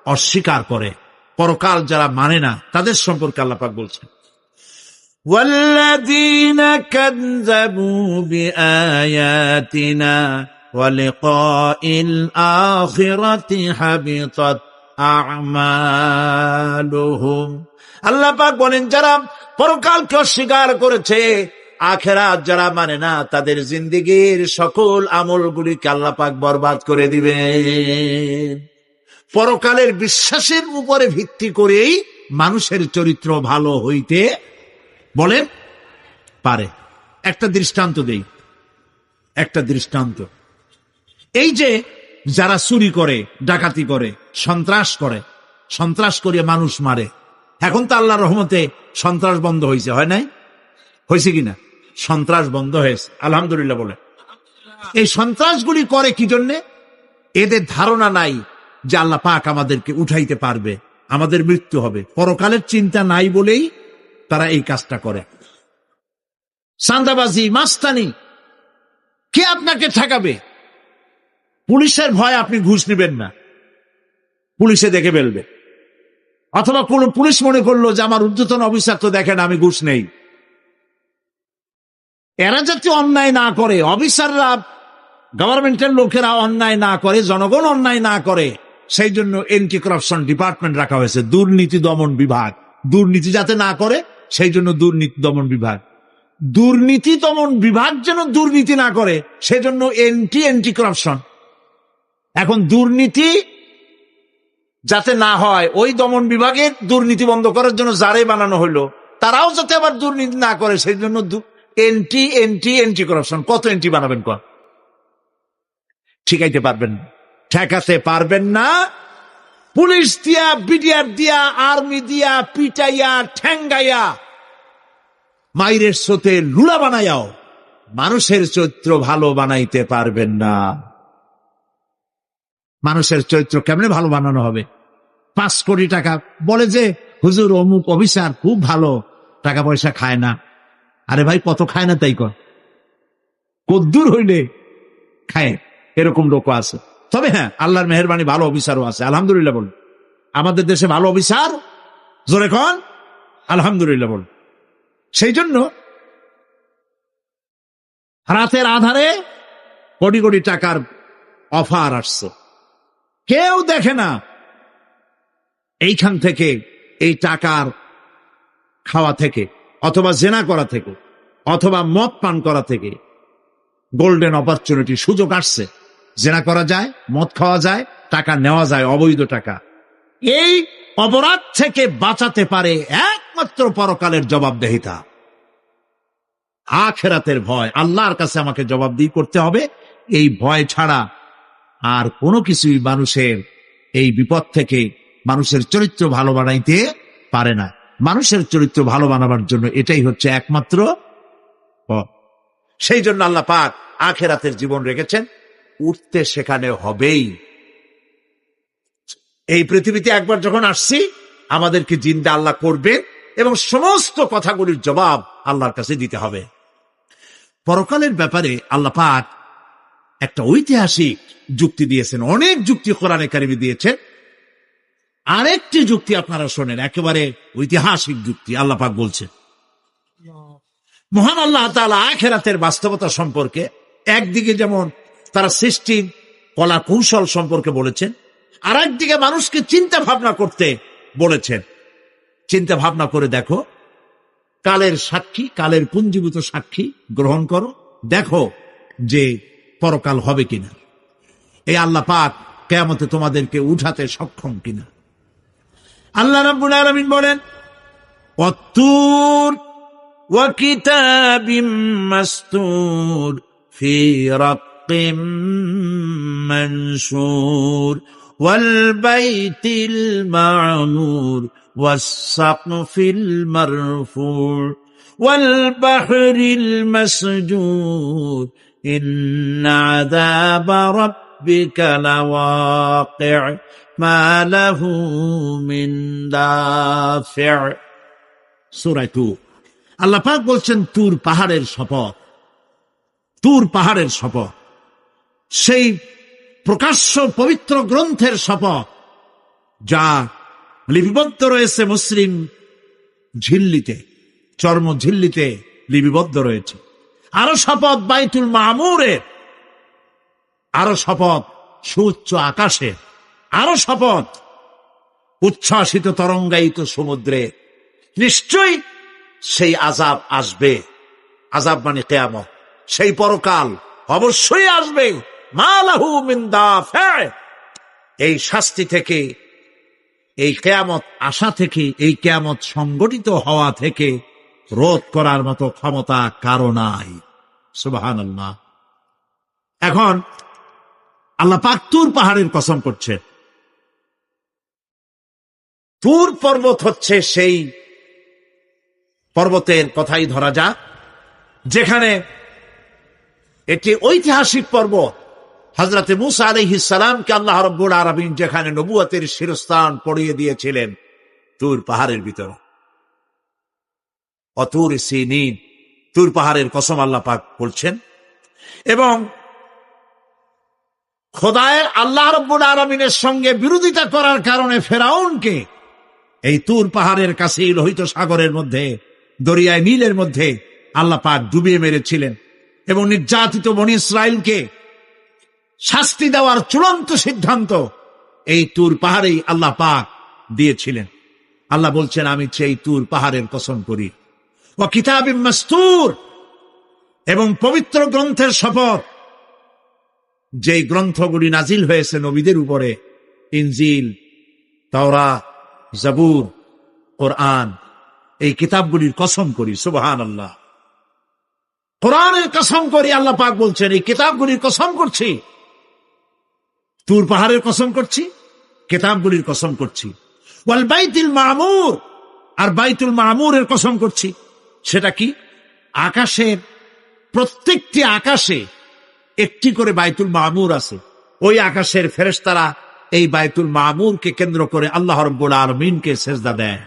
অস্বীকার করে, পরকাল যারা মানে না, তাদের সম্পর্কে আল্লাহ পাক বলছেন, والذين كذبوا بآياتنا ولقاء الآخرة حبطت أعمالهم, আল্লাহ পাক বলেন যারা পরকালকে অস্বীকার করেছে, আখিরাত যারা মানে না, তাদের জিন্দেগীর সকল আমলগুলিকে আল্লাহ পাক বরবাদ করে দিবেন। পরকালের বিশ্বাসের উপরে ভিত্তি করেই মানুষের চরিত্র ভালো হইতে বলেন পারে। একটা দৃষ্টান্ত দেই, একটা দৃষ্টান্ত। এই যে যারা চুরি করে, ডাকাতি করে, সন্ত্রাস করে মানুষ মারে, এখন তো আল্লাহর রহমতে সন্ত্রাস বন্ধ হয়েছে, হয় নাই? হয়েছে কিনা? সন্ত্রাস বন্ধ হয়েছে, আলহামদুলিল্লাহ বলে। এই সন্ত্রাসগুলি করে কি জন্যে? এদের ধারণা নাই যে আল্লাহ পাক আমাদেরকে উঠাইতে পারবে, আমাদের মৃত্যু হবে, পরকালের চিন্তা নাই বলেই তারা এই কাজটা করে। চাঁদাবাজি, মাস্তানি, কে আপনাকে ঠেকাবে? পুলিশের ভয় আপনি ঘুষ নেবেন না, পুলিশে দেখে ফেলবে। অথবা কোন পুলিশ মনে করলো যে আমার ঊর্ধ্বতন অফিসার তো দেখেন আমি ঘুষ নেই। এরা যাতে অন্যায় না করে, অফিসাররা, গভর্নমেন্টের লোকেরা অন্যায় না করে, জনগণ অন্যায় না করে, সেই জন্য এন্টি করাপশন ডিপার্টমেন্ট রাখা হয়েছে, দুর্নীতি দমন বিভাগ। দুর্নীতি যাতে না করে সেই জন্য দুর্নীতি দমন বিভাগ। দুর্নীতি দমন বিভাগ যেন দুর্নীতি না করে সেজন্য এন্টি করাপশন। এখন দুর্নীতি যাতে না হয়, ওই দমন বিভাগের দুর্নীতি বন্ধ করার জন্য যারে বানানো হলো, তারাও যাতে আবার দুর্নীতি না করে সেই জন্য এন্টি করাপশন। কত এন্টি বানাবেন? কর ঠিকাইতে পারবেন না, ঠেকাতে পারবেন না। পুলিশ দিয়া, বিডিআর দিয়া, আর্মি দিয়া পিটাইয়া, ঠেঙ্গাইয়া, মাইরের স্রোতে লুলা বানাইয়াও মানুষের চরিত্র ভালো বানাইতে পারবেন না। মানুষের চরিত্র কেমনে ভালো বানানো হবে? 5 কোটি টাকা বলে যে হুজুর অমুক অফিসার খুব ভালো, টাকা পয়সা খায় না। আরে ভাই, কত খায় না তাই কর, কদ্দুর হইলে খায়, এরকম লোকও আছে। তবে হ্যাঁ, আল্লাহর মেহেরবানি ভালো অফিসারও আছে, আলহামদুলিল্লাহ বল। আমাদের দেশে ভালো অফিসার, জোরে কন আলহামদুলিল্লাহ বল। সেই জন্য রাতের আধারে কোটি কোটি টাকার অফার আসছে, কেউ দেখে না। এইখান থেকে, এই টাকার খাওয়া থেকে, অথবা জেনা করা থেকে, অথবা মদ পান করা থেকে গোল্ডেন অপরচুনিটি, সুযোগ আসছে। জেনা করা যায়, মদ খাওয়া যায়, টাকা নেওয়া যায়, অবৈধ টাকা। এই অপরাধ থেকে বাঁচাতে পারে একমাত্র পরকালের জবাবদেহিতা, আখিরাতের ভয়। আল্লাহর কাছে আমাকে জবাবদিহি করতে হবে, এই ভয় ছাড়া আর কোনো কিছুই মানুষের এই বিপদ থেকে মানুষের চরিত্র ভালো বানাইতে পারে না। মানুষের চরিত্র ভালো বানাবার জন্য এটাই হচ্ছে একমাত্র পথ। সেই জন্য আল্লাহ পাক আখিরাতের জীবন রেখেছেন, উঠতে সেখানে হবেই। এই পৃথিবীতে একবার যখন আসছি, আমাদেরকে জিন্দা আল্লাহ করবে এবং সমস্ত কথাগুলির জবাব আল্লাহর কাছে দিতে হবে। পরকালের ব্যাপারে আল্লাহ পাক একটা ঐতিহাসিক যুক্তি দিয়েছেন, অনেক যুক্তি কোরআনে কারিমে দিয়েছেন। আরেকটি যুক্তি আপনারা শোনেন, একেবারে ঐতিহাসিক যুক্তি। আল্লাহ পাক বলছেন, মহান আল্লাহ তাআলা আখিরাতের বাস্তবতা সম্পর্কে একদিকে যেমন তারা সৃষ্টির কলা কৌশল সম্পর্কে বলেছেন, আর একদিকে মানুষকে চিন্তা ভাবনা করতে বলেছেন। চিন্তা ভাবনা করে দেখো, কালের সাক্ষী, কালের পুঞ্জীভূত সাক্ষী গ্রহণ করো, দেখো যে পরকাল হবে কিনা, এই আল্লাহ পাক কিয়ামতে তোমাদেরকে উঠাতে সক্ষম কিনা। আল্লাহ রাব্বুল আলামিন বলেন, ওয়াত্তুর ওয়া কিতাবিম মাসতুর ফি রাক্কিম মানশুর ওয়াল বাইতিল মা'মুর ওয়াস সাকফিল মারফুর ওয়াল বাহরিল মাসজুর ইন্না আযাবা রাব্বিকা লাওয়াকি' মা লাহু মিন দাফি'। সূরা তুর। আল্লাহ পাক বলছেন, তুর পাহাড়ের শপথ, তুর পাহাড়ের শপথ, সেই প্রকাশ্য পবিত্র গ্রন্থের শপথ যা লিপিবদ্ধ রয়েছে মুসলিম ঝিল্লিতে, চর্ম ঝিল্লিতে লিপিবদ্ধ রয়েছে। আরো শপথ বাইতুল মামুরের, আরো শপথ সুউচ্চ আকাশে, আরো শপথ উচ্ছ্বাসিত তরঙ্গায়িত সমুদ্রে। নিশ্চয়ই সেই আযাব আসবে, আযাব মানে কিয়ামত, সেই পরকাল অবশ্যই আসবে। মা লাহু মিন দাফি', এই শাস্তি থেকে, এই কিয়ামত আসা থেকে, এই কিয়ামত সংগঠিত হওয়া থেকে রোধ করার মতো ক্ষমতা কারো নাই। সুবহানাল্লাহ। এখন আল্লাহ পাক তুর পাহাড়ের কসম করছেন। তুর পর্বত হচ্ছে সেই পর্বতের কথাই ধরা যাক, যেখানে একটি ঐতিহাসিক পর্বত, হযরতে মূসা আলাইহিস সালামকে আল্লাহ রাব্বুল আলামিন যেখানে নবুয়তের শিরস্থান পড়িয়ে দিয়েছিলেন, তুর পাহাড়ের ভিতরে। অতুর সিনিন, তুর পাহাড়ের কসম আল্লাহ পাক বলছেন। এবং খোদায়ের আল্লাহ রাব্বুল আলামিনের সঙ্গে বিরোধিতা করার কারণে ফেরাউনকে এই তুর পাহাড়ের কাছে লোহিত সাগরের মধ্যে, দরিয়ায় নীলের মধ্যে আল্লাহ পাক ডুবিয়ে মেরেছিলেন। এবং নির্যাতিত বনী ইসরাইলকে শাস্তি দেওয়ার চূড়ান্ত সিদ্ধান্ত এই তুর পাহাড়েই আল্লাহ পাক দিয়েছিলেন। আল্লাহ বলছেন, আমি সেই তুর পাহাড়ের কসম করি। ওয়া কিতাবিম মাসতুর, এবং পবিত্র গ্রন্থের শপথ, যেই গ্রন্থগুলি নাজিল হয়েছে নবীদের উপরে, ইনজিল, তাওরাত, জাবুর, কোরআন, এই কিতাবগুলির কসম করি। সুবহানাল্লাহ। কোরআনের কসম করি, আল্লাহ পাক বলছেন, এই কিতাবগুলির কসম করছি। তুর পাহাড়ের কসম করছি, কিতাবগুলির কসম করছি। ওয়াল বাইতুল মা'মুর, আর বাইতুল মা'মুরের কসম করছি। সেটা কি? আকাশের প্রত্যেকটি আকাশে একটি করে বাইতুল মা'মুর আছে। ওই আকাশের ফেরেশতারা এই বাইতুল মা'মুরকে কেন্দ্র করে আল্লাহ রাব্বুল আলামিনকে সেজদা দেয়।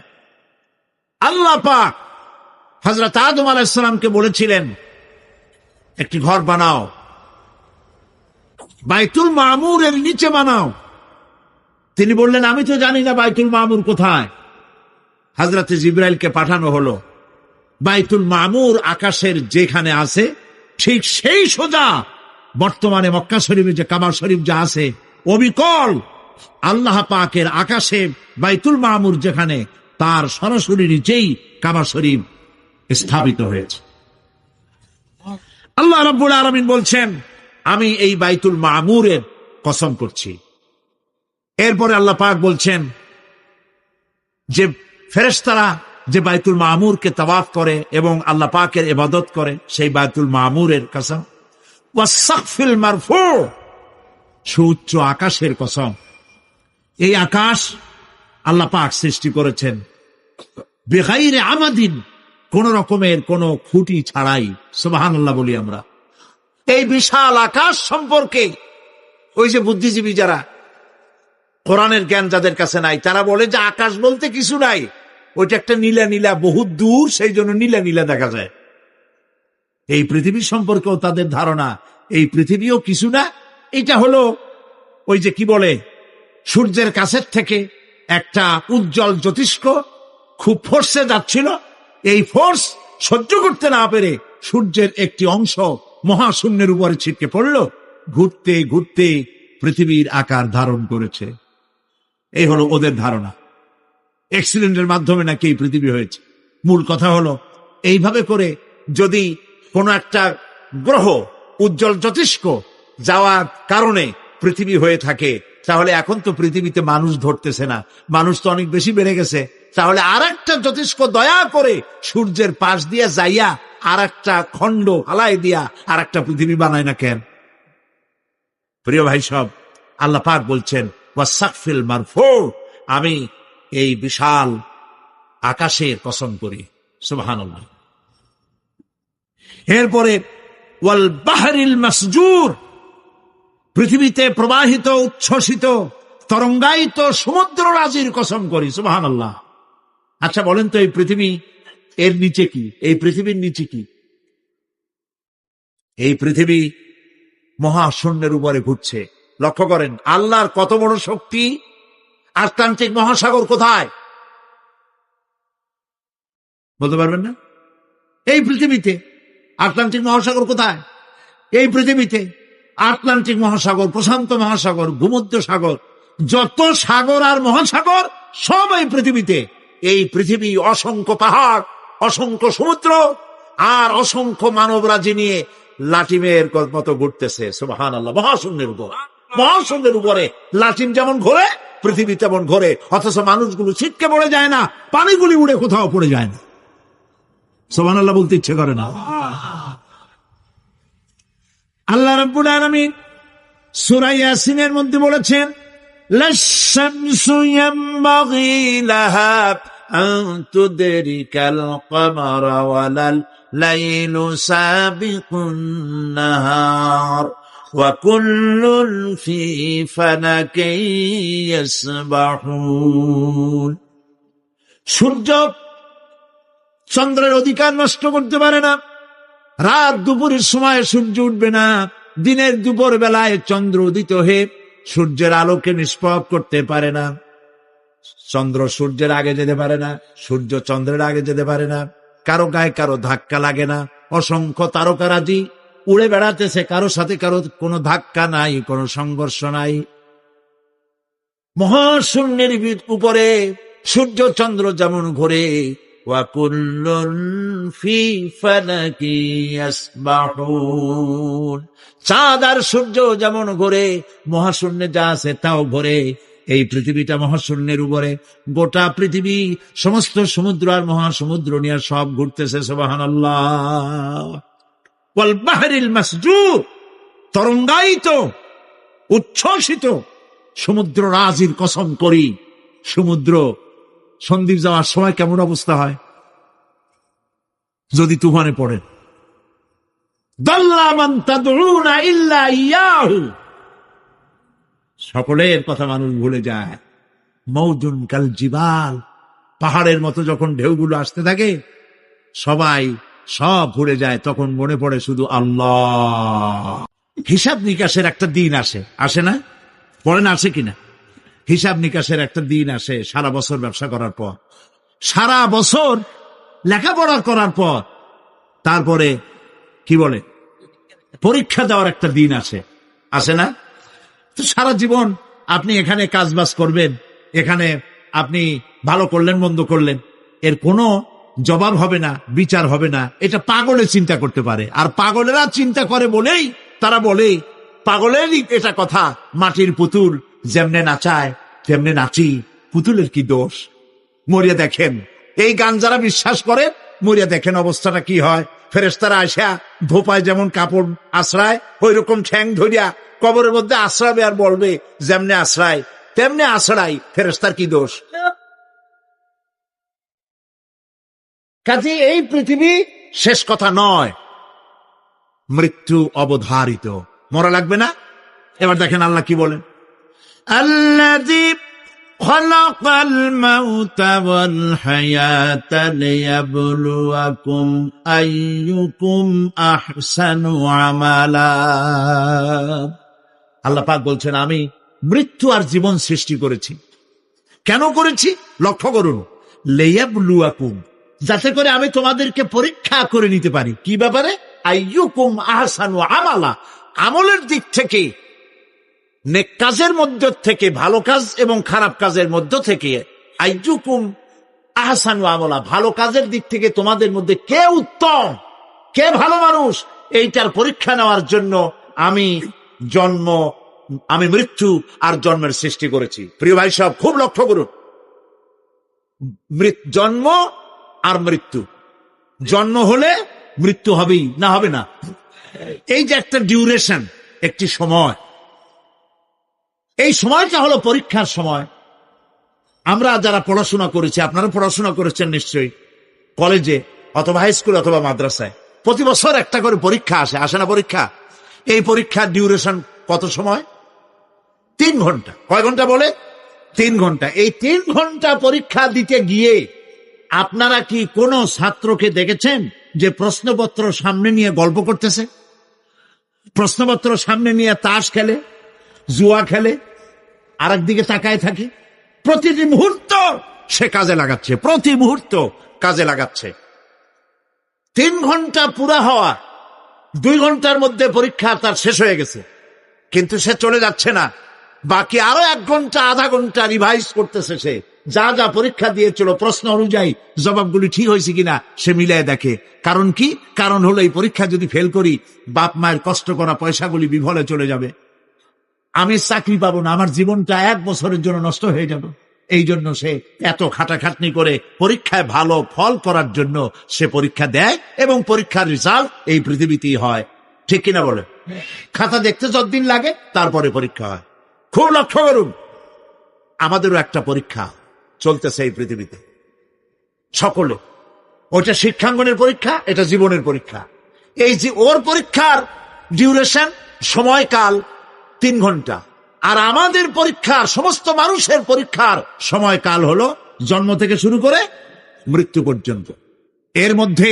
আল্লাহ পাক হযরত আদম আলাইহিস সালামকে বলেছিলেন, একটি ঘর বানাও, বাইতুল মা'মুরের নিচে বানাও। তিনি বললেন, আমি তো জানি না বাইতুল মা'মুর কোথায়। হযরত জিবরাইলকে পাঠানো হলো। বাইতুল মা'মুর আকাশের যেখানে আছে, ঠিক সেই সোজা বর্তমানে মক্কা শরীফে যে কাবা শরীফ যা আছে, অবিকল আল্লাহ পাকের আকাশে বাইতুল মা'মুর যেখানে, তার সরাসরি নিচেই কাবা শরীফ স্থাপিত হয়েছে। আল্লাহ রাব্বুল আলামিন বলছেন, আমি এই বাইতুল মা'মুরের কসম করছি। এরপরে আল্লাহ পাক বলছেন যে ফেরেশতারা যে বাইতুল মা'মুরকে তাওয়াফ করে এবং আল্লাহ পাকের ইবাদত করে, সেই বাইতুল মা'মুরের কসম। ওয়াস সাকফিল মারফু, সুউচ্চ আকাশের কসম। এই আকাশ আল্লাহ পাক সৃষ্টি করেছেন বিগাইরে আমাদিন, কোন রকমের কোন খুঁটি ছাড়াই। সুবহানাল্লাহ বলি আমরা। এই বিশাল আকাশ সম্পর্কে ওই যে বুদ্ধিজীবী যারা, কোরআনের জ্ঞান যাদের কাছে নাই, তারা বলে যে আকাশ বলতে কিছু নাই, ওইটা একটা নীলা নীলা, বহুত দূর, সেই জন্য নীলা নীলা দেখা যায়। এই পৃথিবী সম্পর্কেও তাদের ধারণা, এই পৃথিবীও কিছু না, এটা হলো ওই যে কি বলে, সূর্যের কাছের থেকে একটা উজ্জ্বল জ্যোতিষ্ক খুব ফোর্সে যাচ্ছিল, এই ফোর্স সহ্য করতে না পেরে সূর্যের একটি অংশ মহাশূন্যের উপরে ছিটকে পড়ল, ঘুরতে ঘুরতে পৃথিবীর আকার ধারণ করেছে। এই হলো ওদের ধারণা, অ্যাক্সিডেন্টের মাধ্যমে নাকি এই পৃথিবী হয়েছে। মূল কথা হলো, এইভাবে করে যদি কোনো একটা গ্রহ উজ্জ্বল জ্যোতিষ্ক যাওয়ার কারণে পৃথিবী হয়ে থাকে, তাহলে এখন তো পৃথিবীতে মানুষ ধরতেছে না, মানুষ তো অনেক বেশি বেড়ে গেছে। তাহলে আর একটা জ্যোতিষ্ক দয়া করে সূর্যের পাশ দিয়ে যাইয়া আর একটা খণ্ড হালাই দিয়া আর একটা পৃথিবী বানায় না কেন? প্রিয় ভাই সব, আল্লাহ পাক বলছেন ওয়াসাকফিল মারফু, আমি এই বিশাল আকাশের কসম করি। সুবহানাল্লাহ। এরপরে ওয়াল বাহরিল মাসজুর, পৃথিবীতে প্রবাহিত উচ্ছ্বসিত তরঙ্গায়িত সমুদ্র রাজির কসম করি। সুবহানাল্লাহ। আচ্ছা বলেন তো, এই পৃথিবী এর নিচে কি? এই পৃথিবীর নিচে কি? এই পৃথিবী মহাশূন্যের উপরে ঘুরছে। লক্ষ্য করেন আল্লাহর কত বড় শক্তি। আটলান্টিক মহাসাগর কোথায় বলতে পারবেন না? এই পৃথিবীতে। আটলান্টিক মহাসাগর কোথায়? এই পৃথিবীতে। আটলান্টিক মহাসাগর, প্রশান্ত মহাসাগর, ভূমধ্য সাগর, যত সাগর আর মহাসাগর সব এই পৃথিবীতে। এই পৃথিবী অসংখ্য পাহাড়, অসংখ্য সমুদ্র আর অসংখ্য মানবরাজি নিয়ে লাটিমের মতো ঘুরতেছে। সুবহানাল্লাহ। মহাশূন্যের উপর, মহাশূন্যের উপরে লাটিম যেমন ঘোরে, পৃথিবী তেমন ঘোরে, অথচ মানুষগুলো ছিটকে পড়ে যায় না, পানিগুলি উড়ে কোথাও পড়ে যায় না। সুবহানাল্লাহ বলতে ইচ্ছে করে না। আল্লাহ রাব্বুল আলামিন সূরা ইয়াসিনের মধ্যে বলেছেন লাশ-শামসু ইয়ানবাগি লাহা আন তুদরিকাল কমারা ওয়ালাল লাইলু সাবিকুন নাহার ওয়া কুল্লুন ফি ফালাকিন ইয়াসবাহুন। সূর্য চন্দ্রের অধিকার নষ্ট করতে পারে না। রাত দুপুরের সময় সূর্য উঠবে না, দিনের দুপুর বেলায় চন্দ্র উদিত হয়ে সূর্যের আলোকে নিষ্প্রভ করতে পারে না। চন্দ্র সূর্যের আগে যেতে পারে না, সূর্য চন্দ্রের আগে যেতে পারে না, কারো গায়ে কারো ধাক্কা লাগে না। অসংখ্য তারকারাজি উড়ে বেড়াতেছে, কারো সাথে কারো কোনো ধাক্কা নাই, কোনো সংঘর্ষ নাই। মহাশূন্যের উপরে সূর্য চন্দ্র যেমন ঘোরে, ওয়া কুল্লুন ফি ফালাকি ইয়াসবাহুন, চাঁদ আর সূর্য যেমন ঘোরে, মহাশূন্যে যা আছে তাও ঘোরে। এই পৃথিবীটা মহাশূন্যের উপরে, গোটা পৃথিবী, সমস্ত সমুদ্র আর মহাসমুদ্র নিয়ে সব ঘুরতেছে। সুবহানাল্লাহ। ওয়াল বাহরিল মাসজুর, তরঙ্গায়িত উচ্ছ্বসিত সমুদ্র রাজির কসম করি। সমুদ্র সন্দ্বীপ যাওয়ার সময় কেমন অবস্থা হয় যদি তুফানে পড়েন? দাল্লা মান তাদউনা ইল্লা ইয়াহু, সকলের কথা মানুষ ভুলে যায়। মৌজুন কাল জিবাল, পাহাড়ের মতো যখন ঢেউগুলো আসতে থাকে সবাই সব ভুলে যায়, তখন মনে পড়ে শুধু আল্লাহ। হিসাব নিকাশের একটা দিন আসে, আসে না? পড়েন আসে কিনা? হিসাব নিকাশের একটা দিন আসে সারা বছর ব্যবসা করার পর, সারা বছর লেখাপড়া করার পর, তারপরে কি বলে পরীক্ষা দেওয়ার একটা দিন আসে, আসে না? তো সারা জীবন আপনি এখানে কাজবাজ করবেন, এখানে আপনি ভালো করলেন মন্দ করলেন, এর কোনো জবাব হবে না, বিচার হবে না। এটা পাগলে চিন্তা করতে পারে, আর পাগলেরা চিন্তা করে বলেই তারা বলে, পাগলেরই এটা কথা, মাটির পুতুল যেমনে নাচায় তেমনে নাচি, পুতুলের কি দোষ? মরিয়া দেখেন, এই গান যারা বিশ্বাস করে মরিয়া দেখেন অবস্থাটা কি হয়। ফেরেশতারা আসা ধোপায় যেমন কাপড় আশ্রায়, ওই রকম ঠ্যাং ধরিয়া কবরের মধ্যে আশ্রাবে আর বলবে যেমনে আশ্রায় তেমনে আশ্রাই, ফেরেশতার কি দোষ? কাজে এই পৃথিবী শেষ কথা নয়, মৃত্যু অবধারিত, মরা লাগবে না। এবার দেখেন আল্লাহ কি বলেন, আল্লাযী খালাকাল মাউতা ওয়াল হায়াতা লিয়াবলুয়াকুম আইয়ুকুম আহসানু আমালা। আল্লাহ পাক বলছেন আমি মৃত্যু আর জীবন সৃষ্টি করেছি কেন করেছি লক্ষ্য করুন, লিয়াবলুয়াকুম, যাতে করে আমি তোমাদেরকে পরীক্ষা করে নিতে পারি। কি ব্যাপারে? আইয়ুকুম আহসানু আমালা, আমলের দিক থেকে, নেক কাজের মধ্য থেকে, ভালো কাজ এবং খারাপ কাজের মধ্য থেকে, আইয়ুকুম আহসানু আমলা, ভালো কাজের দিক থেকে তোমাদের মধ্যে কে উত্তম, কে ভালো মানুষ, এইটার পরীক্ষা নেওয়ার জন্য আমি মৃত্যু আর জন্মের সৃষ্টি করেছি। প্রিয় ভাই সব খুব লক্ষ্য করুন, জন্ম আর মৃত্যু, জন্ম হলে মৃত্যু হবেই, না হবে না। এই যে একটা ডিউরেশন, একটি সময়, এই সময়টা হলো পরীক্ষার সময়। আমরা যারা পড়াশোনা করেছি, আপনারা পড়াশোনা করেছেন নিশ্চয়ই, কলেজে অথবা হাই স্কুল অথবা মাদ্রাসায় প্রতি বছর একটা করে পরীক্ষা আসে না পরীক্ষা? এই পরীক্ষার ডিউরেশন কত সময়? 3 ঘন্টা। কয় ঘন্টা বলে? 3 ঘন্টা। এই 3 ঘন্টা পরীক্ষা দিতে গিয়ে আপনারা কি কোন ছাত্রকে দেখেছেন যে প্রশ্নপত্র সামনে নিয়ে গল্প করতেছে, প্রশ্নপত্র সামনে নিয়ে তাস খেলে, জুয়া খেলে, আর একদিকে তাকায় থাকে? প্রতিটি মুহূর্ত সে কাজে লাগাচ্ছে, প্রতি মুহূর্ত কাজে লাগাচ্ছে। 3 ঘন্টা পুরা হওয়া, 2 ঘন্টার মধ্যে পরীক্ষা তার শেষ হয়ে গেছে, কিন্তু সে চলে যাচ্ছে না, বাকি আরো 1 ঘন্টা আধা ঘন্টা রিভাইজ করতেছে। সে যা যা পরীক্ষা দিয়েছিল প্রশ্ন অনুযায়ী জবাবগুলি ঠিক হয়েছে কিনা সে মিলাই দেখে। কারণ কি? কারণ হলো এই পরীক্ষা যদি ফেল করি, বাপ মায়ের কষ্ট করা পয়সাগুলি বিফলে চলে যাবে, আমি চাকরি পাবো না, আমার জীবনটা 1 বছরের জন্য নষ্ট হয়ে যাবে। এই জন্য সে এত খাটাখাটনি করে পরীক্ষায় ভালো ফল করার জন্য সে পরীক্ষা দেয়, এবং পরীক্ষার রেজাল্ট এই পৃথিবীতেই হয়। ঠিক কিনা বলে? খাতা দেখতে যতদিন লাগে তারপরে পরীক্ষা হয়। খুব লক্ষ্য করুন, আমাদেরও একটা পরীক্ষা চলতেছে এই পৃথিবীতে, সকলে। ওটা শিক্ষাঙ্গনের পরীক্ষা, এটা জীবনের পরীক্ষা। এই যে ওর পরীক্ষার ডিউরেশন, সময়কাল 3 ঘন্টা, আর আমাদের পরীক্ষার, সমস্ত মানুষের পরীক্ষার সময়কাল হলো জন্ম থেকে শুরু করে মৃত্যু পর্যন্ত। এর মধ্যে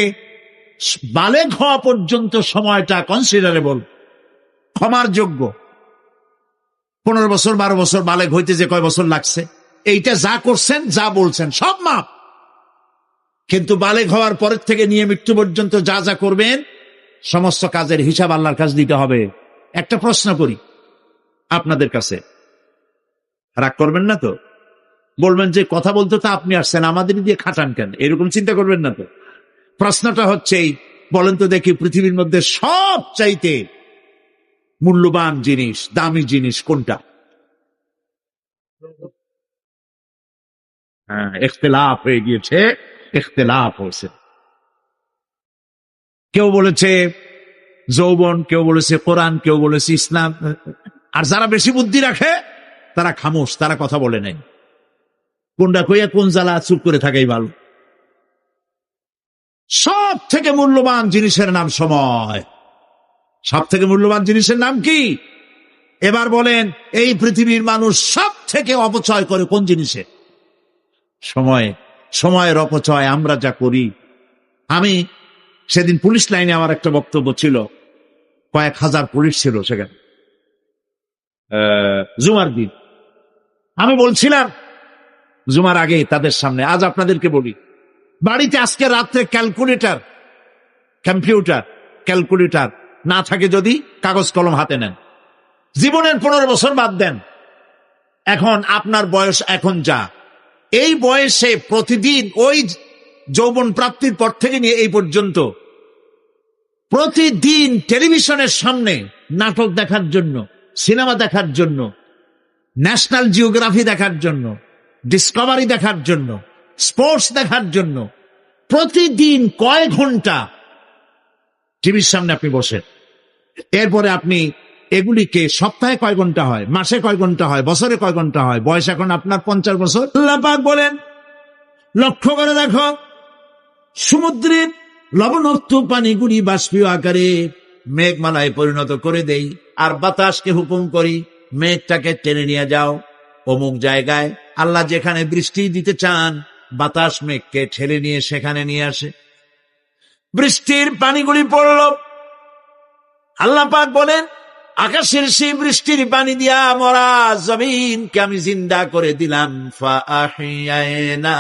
বালেগ হওয়া পর্যন্ত সময়টা কনসিডারেবল, ক্ষমার যোগ্য। 15 বছর 12 বছর বালেগ হইতে যে কয় বছর লাগছে, এইটা যা করছেন যা বলছেন সব মাপ। কিন্তু বালেগ হওয়ার পরের থেকে নিয়ে মৃত্যু পর্যন্ত যা যা করবেন সমস্ত কাজের হিসাব আল্লাহর কাছে দিতে হবে। একটা প্রশ্ন করি আপনাদের কাছে, রাগ করবেন না তো? বলবেন যে কথা বলতে তো আপনি আসছেন, আমাদের দিয়ে খাটান কেন? এরকম চিন্তা করবেন না তো? প্রশ্নটা হচ্ছে, বলেন তো দেখি, পৃথিবীর মধ্যে সব চাইতে মূল্যবান জিনিস, দামি জিনিস কোনটা? ইখতিলাফ হয়ে গিয়েছে, ইখতিলাফ হয়েছে। কেউ বলেছে যৌবন, কেউ বলেছে কোরআন, কেউ বলেছে ইসলাম। আর যারা বেশি বুদ্ধি রাখে তারা খামোশ, তারা কথা বলে নাই। কোনটা কইয়া কোন জ্বালা, চুপ করে থাকাই ভালো। সব থেকে মূল্যবান জিনিসের নাম সময়। সব থেকে মূল্যবান জিনিসের নাম কি? এবার বলেন, এই পৃথিবীর মানুষ সব থেকে অপচয় করে কোন জিনিসে? সময়ে। সময়ের অপচয় আমরা যা করি। আমি সেদিন পুলিশ লাইনে আমার একটা বক্তব্য ছিল, কয়েক হাজার পুলিশ ছিল সেখানে, জুমার দিন। আমি বলছিলাম জুমার আগে তাদের সামনে, আজ আপনাদেরকে বলি, বাড়িতে আজকে রাত্রে ক্যালকুলেটর না থাকে, যদি কাগজ কলম হাতে নেন, জীবনের 15 বছর বাদ দেন, এখন আপনার বয়স এখন যা, এই বয়সে প্রতিদিন ওই যৌবন প্রাপ্তির পর থেকে নিয়ে এই পর্যন্ত প্রতিদিন টেলিভিশনের সামনে নাটক দেখার জন্য, সিনেমা দেখার জন্য, ন্যাশনাল জিওগ্রাফি দেখার জন্য, ডিসকভারি দেখার জন্য, স্পোর্টস দেখার জন্য প্রতিদিন কয় ঘন্টা টিভির সামনে আপনি বসেন। এরপরে আপনি এগুলিকে সপ্তাহে কয় ঘন্টা হয়, মাসে কয় ঘন্টা হয়, বছরে কয় ঘন্টা হয়, বয়স এখন আপনার 50 বছর। আল্লাহ পাক বলেন, লক্ষ্য করে দেখো, সমুদ্রের লবণাক্ত পানিগুলি বাষ্পীয় আকারে মেঘমালায় পরিণত করে দেই, আর বাতাসকে হুকুম করি মেঘটাকে টেনে নিয়ে যাও অমুক জায়গায়। আল্লাহ যেখানে বৃষ্টি দিতে চান, বাতাস মেঘকে ঠেলে নিয়ে সেখানে নিয়ে আসে, বৃষ্টির পানিগুলি পড়ল। আল্লাহ পাক বলেন, আকাশের সেই বৃষ্টির পানি দিয়া মরা জমিনকে আমি জিন্দা করে দিলাম। ফাআহিয়ানা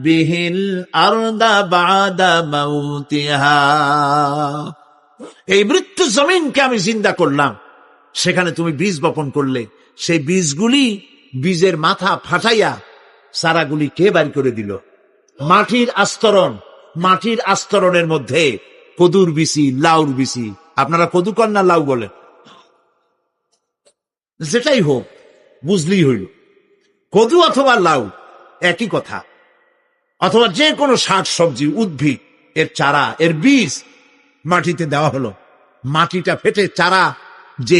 বিহিল আরদা বাদা মাউতিহা, এই মৃত্যু জমিনকে আমি জিন্দা করলাম। সেখানে তুমি বীজ বপন করলে, সেই বীজগুলি, বীজের মাথা ফাটাইয়া চারাগুলি কে বাইর করে দিল? মাটির আস্তরণ, মাটির আস্তরণের মধ্যে কদুর বিচি, লাউর বিচি। আপনারা কদু কন না লাউ বলেন? যেটাই হোক, বুঝলেই হইল, কদু অথবা লাউ একই কথা। অথবা যে কোনো শাক সবজি, উদ্ভিদ, এর চারা, এর বীজ মাটিতে দেওয়া হলো। মাটিটা ফেটে চারা, যে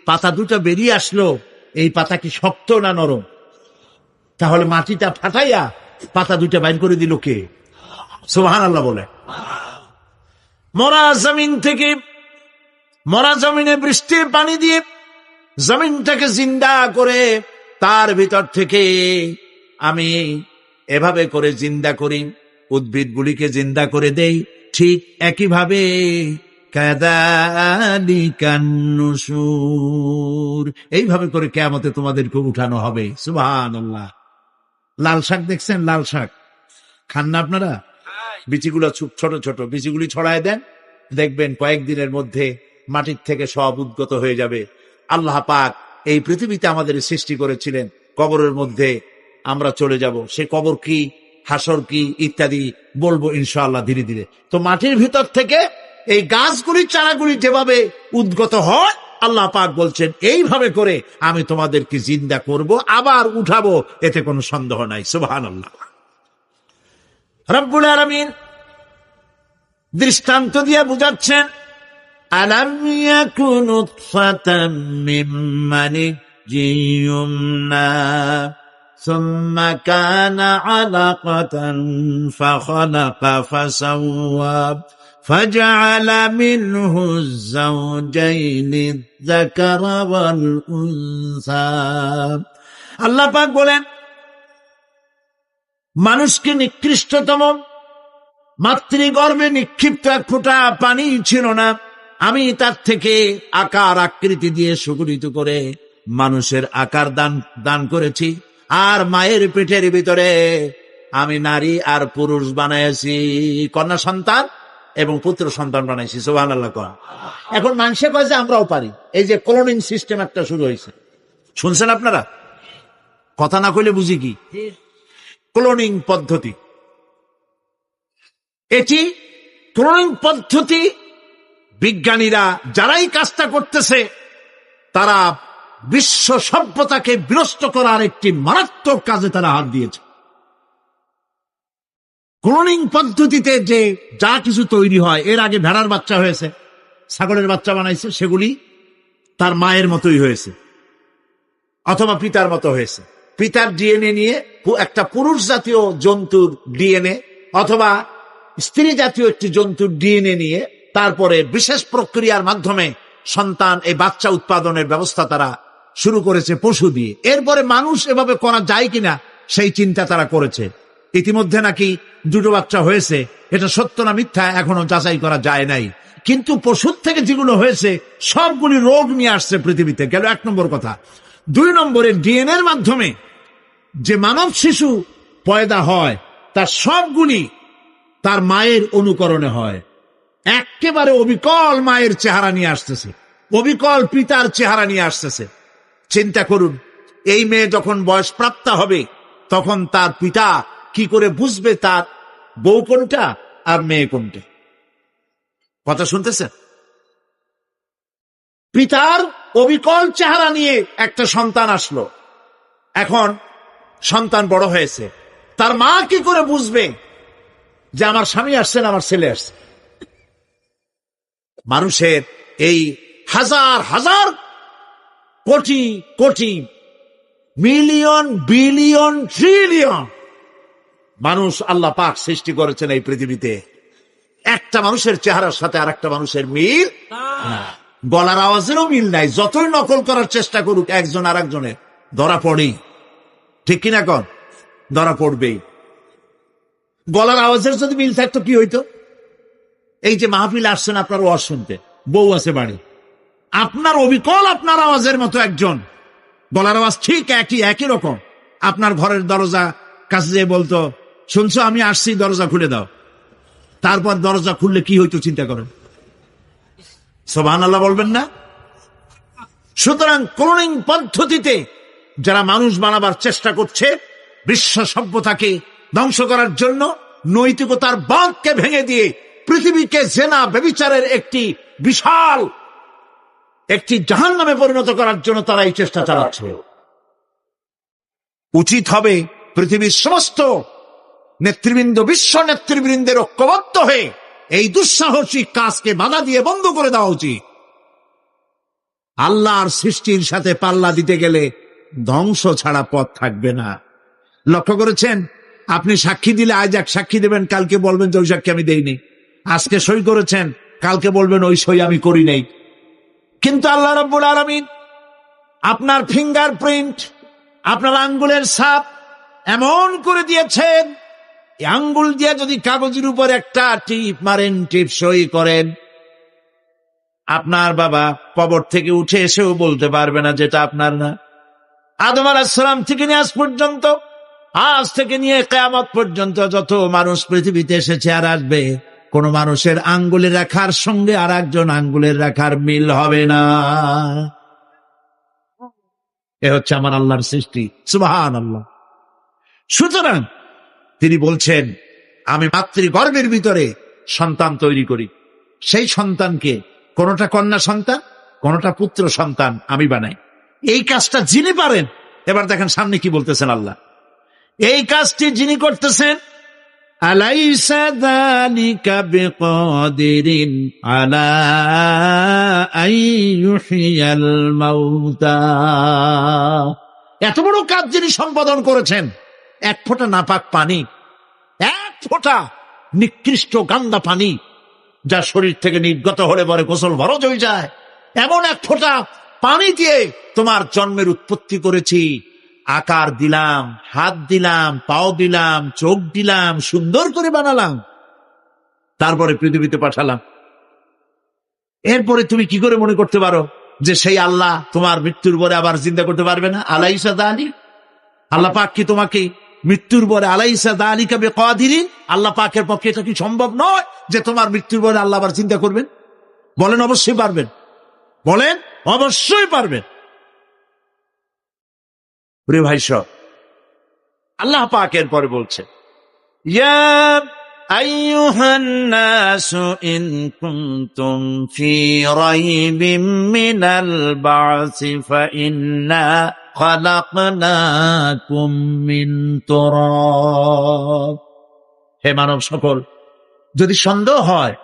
পাতা দুটো বেরিয়ে আসলো, এই পাতা কি শক্ত না নরম? তাহলে মাটিটা ফাটাইয়া পাতা দুটো বাইর করে দিল কে? সুবহানাল্লাহ বলে। মরা জমিন থেকে, মরা জমিনে বৃষ্টির পানি দিয়ে জমিনটাকে জিন্দা করে তার ভিতর থেকে আমি এভাবে করে জিন্দা করি, উদ্ভিদগুলিকে জিন্দা করে দেই। ঠিক একইভাবে কাযালিকান নুশুর, এইভাবে করে কিয়ামতে তোমাদেরকে উঠানো হবে। সুবহানাল্লাহ। লাল শাক দেখছেন? লাল শাক খান না আপনারা? বিচিগুলো ছোট ছোট, বিচিগুলি ছড়ায় দেন, দেখবেন কয়েকদিনের মধ্যে মাটির থেকে সব উদ্গত হয়ে যাবে। আল্লাহ পাক এই পৃথিবীতে আমাদের সৃষ্টি করেছিলেন, কবরের মধ্যে আমরা চলে যাব। সে কবর কি, হাসর কি, ইত্যাদি বলবো ইনশাআল্লাহ ধীরে ধীরে। তো মাটির ভিতর থেকে এই গাছগুলি, চারাগুলি যেভাবে উদ্গত হয়, আল্লাহ পাক বলছেন এইভাবে করে আমি তোমাদেরকে জিন্দা করব, আবার উঠাবো, এতে কোনো সন্দেহ নাই। সুবহানাল্লাহ। রব্বুল আলামিন দৃষ্টান্ত দিয়ে বুঝাচ্ছেন, আলাম ইয়াকু নুতফাতাম মিন মানিয়্যিন ইউমনা সুম্মা কানা আলাকাতান ফাখালাকা ফাসাওয়া ফাজআলা মিনহু যাওজাইনি যাকারা ওয়াল উনসা। আল্লাহ পাক বলেন, মানুষকে নিকৃষ্টতম মাতৃগর্ভে নিক্ষিপ্ত এক ফোঁটা পানি ছিল না, আমি তার থেকে আকার আকৃতি দিয়ে সুগঠিত করে মানুষের আকার দান করেছি। আর মায়ের পেটের ভিতরে আমি নারী আর পুরুষ বানাইছি, কন্যা সন্তান এবং পুত্র সন্তান বানাইছি। সুবহানাল্লাহ। এখন মানুষে কয় যে আমরাও পারি। এই যে ক্লোনিং সিস্টেম একটা শুরু হয়েছে, শুনছেন আপনারা? কথা না কইলে বুঝি কি? ক্লোনিং পদ্ধতি। এটি ক্লোনিং পদ্ধতি, বিজ্ঞানীরা যারাই কাজটা করতেছে, তারা বিশ্ব সভ্যতাকে বিনষ্ট করার একটি মারাত্মক কাজে তারা হাত দিয়েছে। ক্লোনিং পদ্ধতিতে যে যা কিছু তৈরি হয়, এর আগে ভেড়ার বাচ্চা হয়েছে, ছাগলের বাচ্চা বানাইছে, সেগুলি তার মায়ের মতোই হয়েছে অথবা পিতার মতো হয়েছে। পিতার ডিএনএ নিয়ে একটা পুরুষ জাতীয় জন্তুর ডিএনএ অথবা স্ত্রী জাতীয় একটি জন্তুর ডিএনএ নিয়ে তারপরে বিশেষ প্রক্রিয়ার মাধ্যমে সন্তান, এই বাচ্চা উৎপাদনের ব্যবস্থা তারা শুরু করেছে পশু দিয়ে। এরপরে মানুষ এভাবে করা যায় কিনা সেই চিন্তা তারা করেছে। ইতিমধ্যে নাকি দুটো বাচ্চা হয়েছে, এটা সত্য না মিথ্যা এখনো যাচাই করা যায় নাই। কিন্তু পশুর থেকে যেগুলো হয়েছে সবগুলি রোগ নিয়ে আসছে পৃথিবীতে, গেল 1 নম্বর কথা। 2 নম্বরে ডিএনএর মাধ্যমে যে মানব শিশু পয়দা হয়, তার সবগুলি তার মায়ের অনুকরণে হয়। একেবারে অবিকল মায়ের চেহারা নিয়ে আসতেছে, অবিকল পিতার চেহারা নিয়ে আসতেছে। চিন্তা করুন, এই মেয়ে যখন বয়স প্রাপ্ত হবে, তখন তার পিতা কি করে বুঝবে তার বউ কোনটা আর মেয়ে কোনটা? কথা শুনতেছেন? পিতার অবিকল চেহারা নিয়ে একটা সন্তান আসলো, এখন সন্তান বড় হয়েছে, তার মা কি করে বুঝবে যে আমার স্বামী আসছেন, আমার ছেলে আসছে? মানুষের এই হাজার হাজার crore crore million billion trillion মানুষ আল্লাহ পাক সৃষ্টি করেছেন এই পৃথিবীতে। একটা মানুষের চেহারার সাথে আর একটা মানুষের মিল না, গলার আওয়াজেরও মিল নাই। যতই নকল করার চেষ্টা করুক একজন আর একজনের, ধরা পড়েই। ঠিক কিনা কন? ধরা পড়বেই। গলার আওয়াজের যদি মিল থাকতো কি হইতো? এই যে মাহফিল আসছেন আপনার ওয়াজ শুনতে, বউ আছে বাড়ি, আপনার অবিকল আপনার আওয়াজের মতো একজন, গলার আওয়াজ ঠিক একই রকম, আপনার ঘরের দরজা কাছে যেয়ে বলতো, শুনছো আমি আসছি, দরজা খুলে দাও। তারপর দরজা খুললে কি হইতো চিন্তা করেন। সুবহানাল্লাহ বলবেন না? সুতরাং ক্লোনিং পদ্ধতিতে যারা মানুষ বানাবার চেষ্টা করছে, বিশ্ব সভ্যতাকে ধ্বংস করার জন্য, নৈতিকতার বাঁধকে ভেঙে দিয়ে পৃথিবীকে জেনা ব্যভিচারের একটি বিশাল একটি জাহান্নামে পরিণত করার জন্য তারা এই চেষ্টা চালাচ্ছে। উচিত হবে পৃথিবীর সমস্ত নেতৃবৃন্দ, বিশ্ব নেতৃবৃন্দের ঐক্যবদ্ধ হয়ে এই দুঃসাহসিক কাজকে বাধা দিয়ে বন্ধ করে দেওয়া উচিত। আল্লাহর সৃষ্টির সাথে পাল্লা দিতে গেলে ধ্বংস ছাড়া পথ থাকবে না। লক্ষ্য করেছেন? আপনি সাক্ষী দিলে আজ এক সাক্ষী দেবেন, কালকে বলবেন যে ওই সাক্ষী আমি দেইনি। আজকে সই করেছেন, কালকে বলবেন ওই সই আমি করি নাই। কিন্তু আল্লাহ রাব্বুল আলামিন আপনার ফিঙ্গারপ্রিন্ট, আপনার আঙ্গুলের ছাপ এমন করে দিয়েছেন, এই আঙ্গুল দিয়ে যদি কাগজের উপর একটা টিপ মারেন, টিপ সই করেন, আপনার বাবা কবর থেকে উঠে এসেও বলতে পারবে না যেটা আপনার না। আদম আলাইহিস সালাম থেকে নিয়ে আজ পর্যন্ত, আজ থেকে নিয়ে কিয়ামত পর্যন্ত যত মানুষ পৃথিবীতে এসেছে আর আসবে, কোন মানুষের আঙ্গুলের রেখার সঙ্গে আর একজন আঙ্গুলের রেখার মিল হবে না। এ হচ্ছে আমার আল্লাহর সৃষ্টি। সুবহানাল্লাহ। সুতরাং তিনি বলছেন, আমি মাতৃগর্ভের ভিতরে সন্তান তৈরি করি, সেই সন্তানকে কোনটা কন্যা সন্তান, কোনটা পুত্র সন্তান আমি বানাই। এই কাজটা যিনি পারেন, এবার দেখেন সামনে কি বলতেছেন আল্লাহ। এই কাজটি যিনি করতেছেন, আলাইসা যালিকা বিকাদিরিন আলা আইয়ুহিয়াল মাউতা। এত বড় কাজ যিনি সম্পাদন করেছেন, এক ফোঁটা নাপাক পানি, এক ফোঁটা নিকৃষ্ট গান্দা পানি যা শরীর থেকে নির্গত হলে পরে গোসল ফরজ হয়ে যায়, এমন এক ফোঁটা পানি দিয়ে তোমার জন্মের উৎপত্তি করেছি, আকার দিলাম, হাত দিলাম, পাও দিলাম, চোখ দিলাম, সুন্দর করে বানালাম, তারপরে পৃথিবীতে পাঠালাম। এরপরে তুমি কি করে মনে করতে পারো যে সেই আল্লাহ তোমার মৃত্যুর পরে আবার জিন্দা করতে পারবে না? আলাইসা যালিক, আল্লাহ পাক কি তোমাকে মৃত্যুর পরে, আলাইসা যালিকা বিকাদিরিন, আল্লাহ পাকের পক্ষে এটা কি সম্ভব নয় যে তোমার মৃত্যুর পরে আল্লাহ আবার চিন্তা করবেন? বলেন অবশ্যই পারবেন, বলেন অবশ্যই পারবেন। প্রিয় ভাই সব, আল্লাহ পাকের পরে বলছে, ইয়া আইয়ুহান নাসু ইন কুনতুম ফি রাইবিম মিনাল বা'সি ফাইন্না খালাকনাকুম মিন তুরাব। হে মানব সকল, যদি সন্দেহ হয়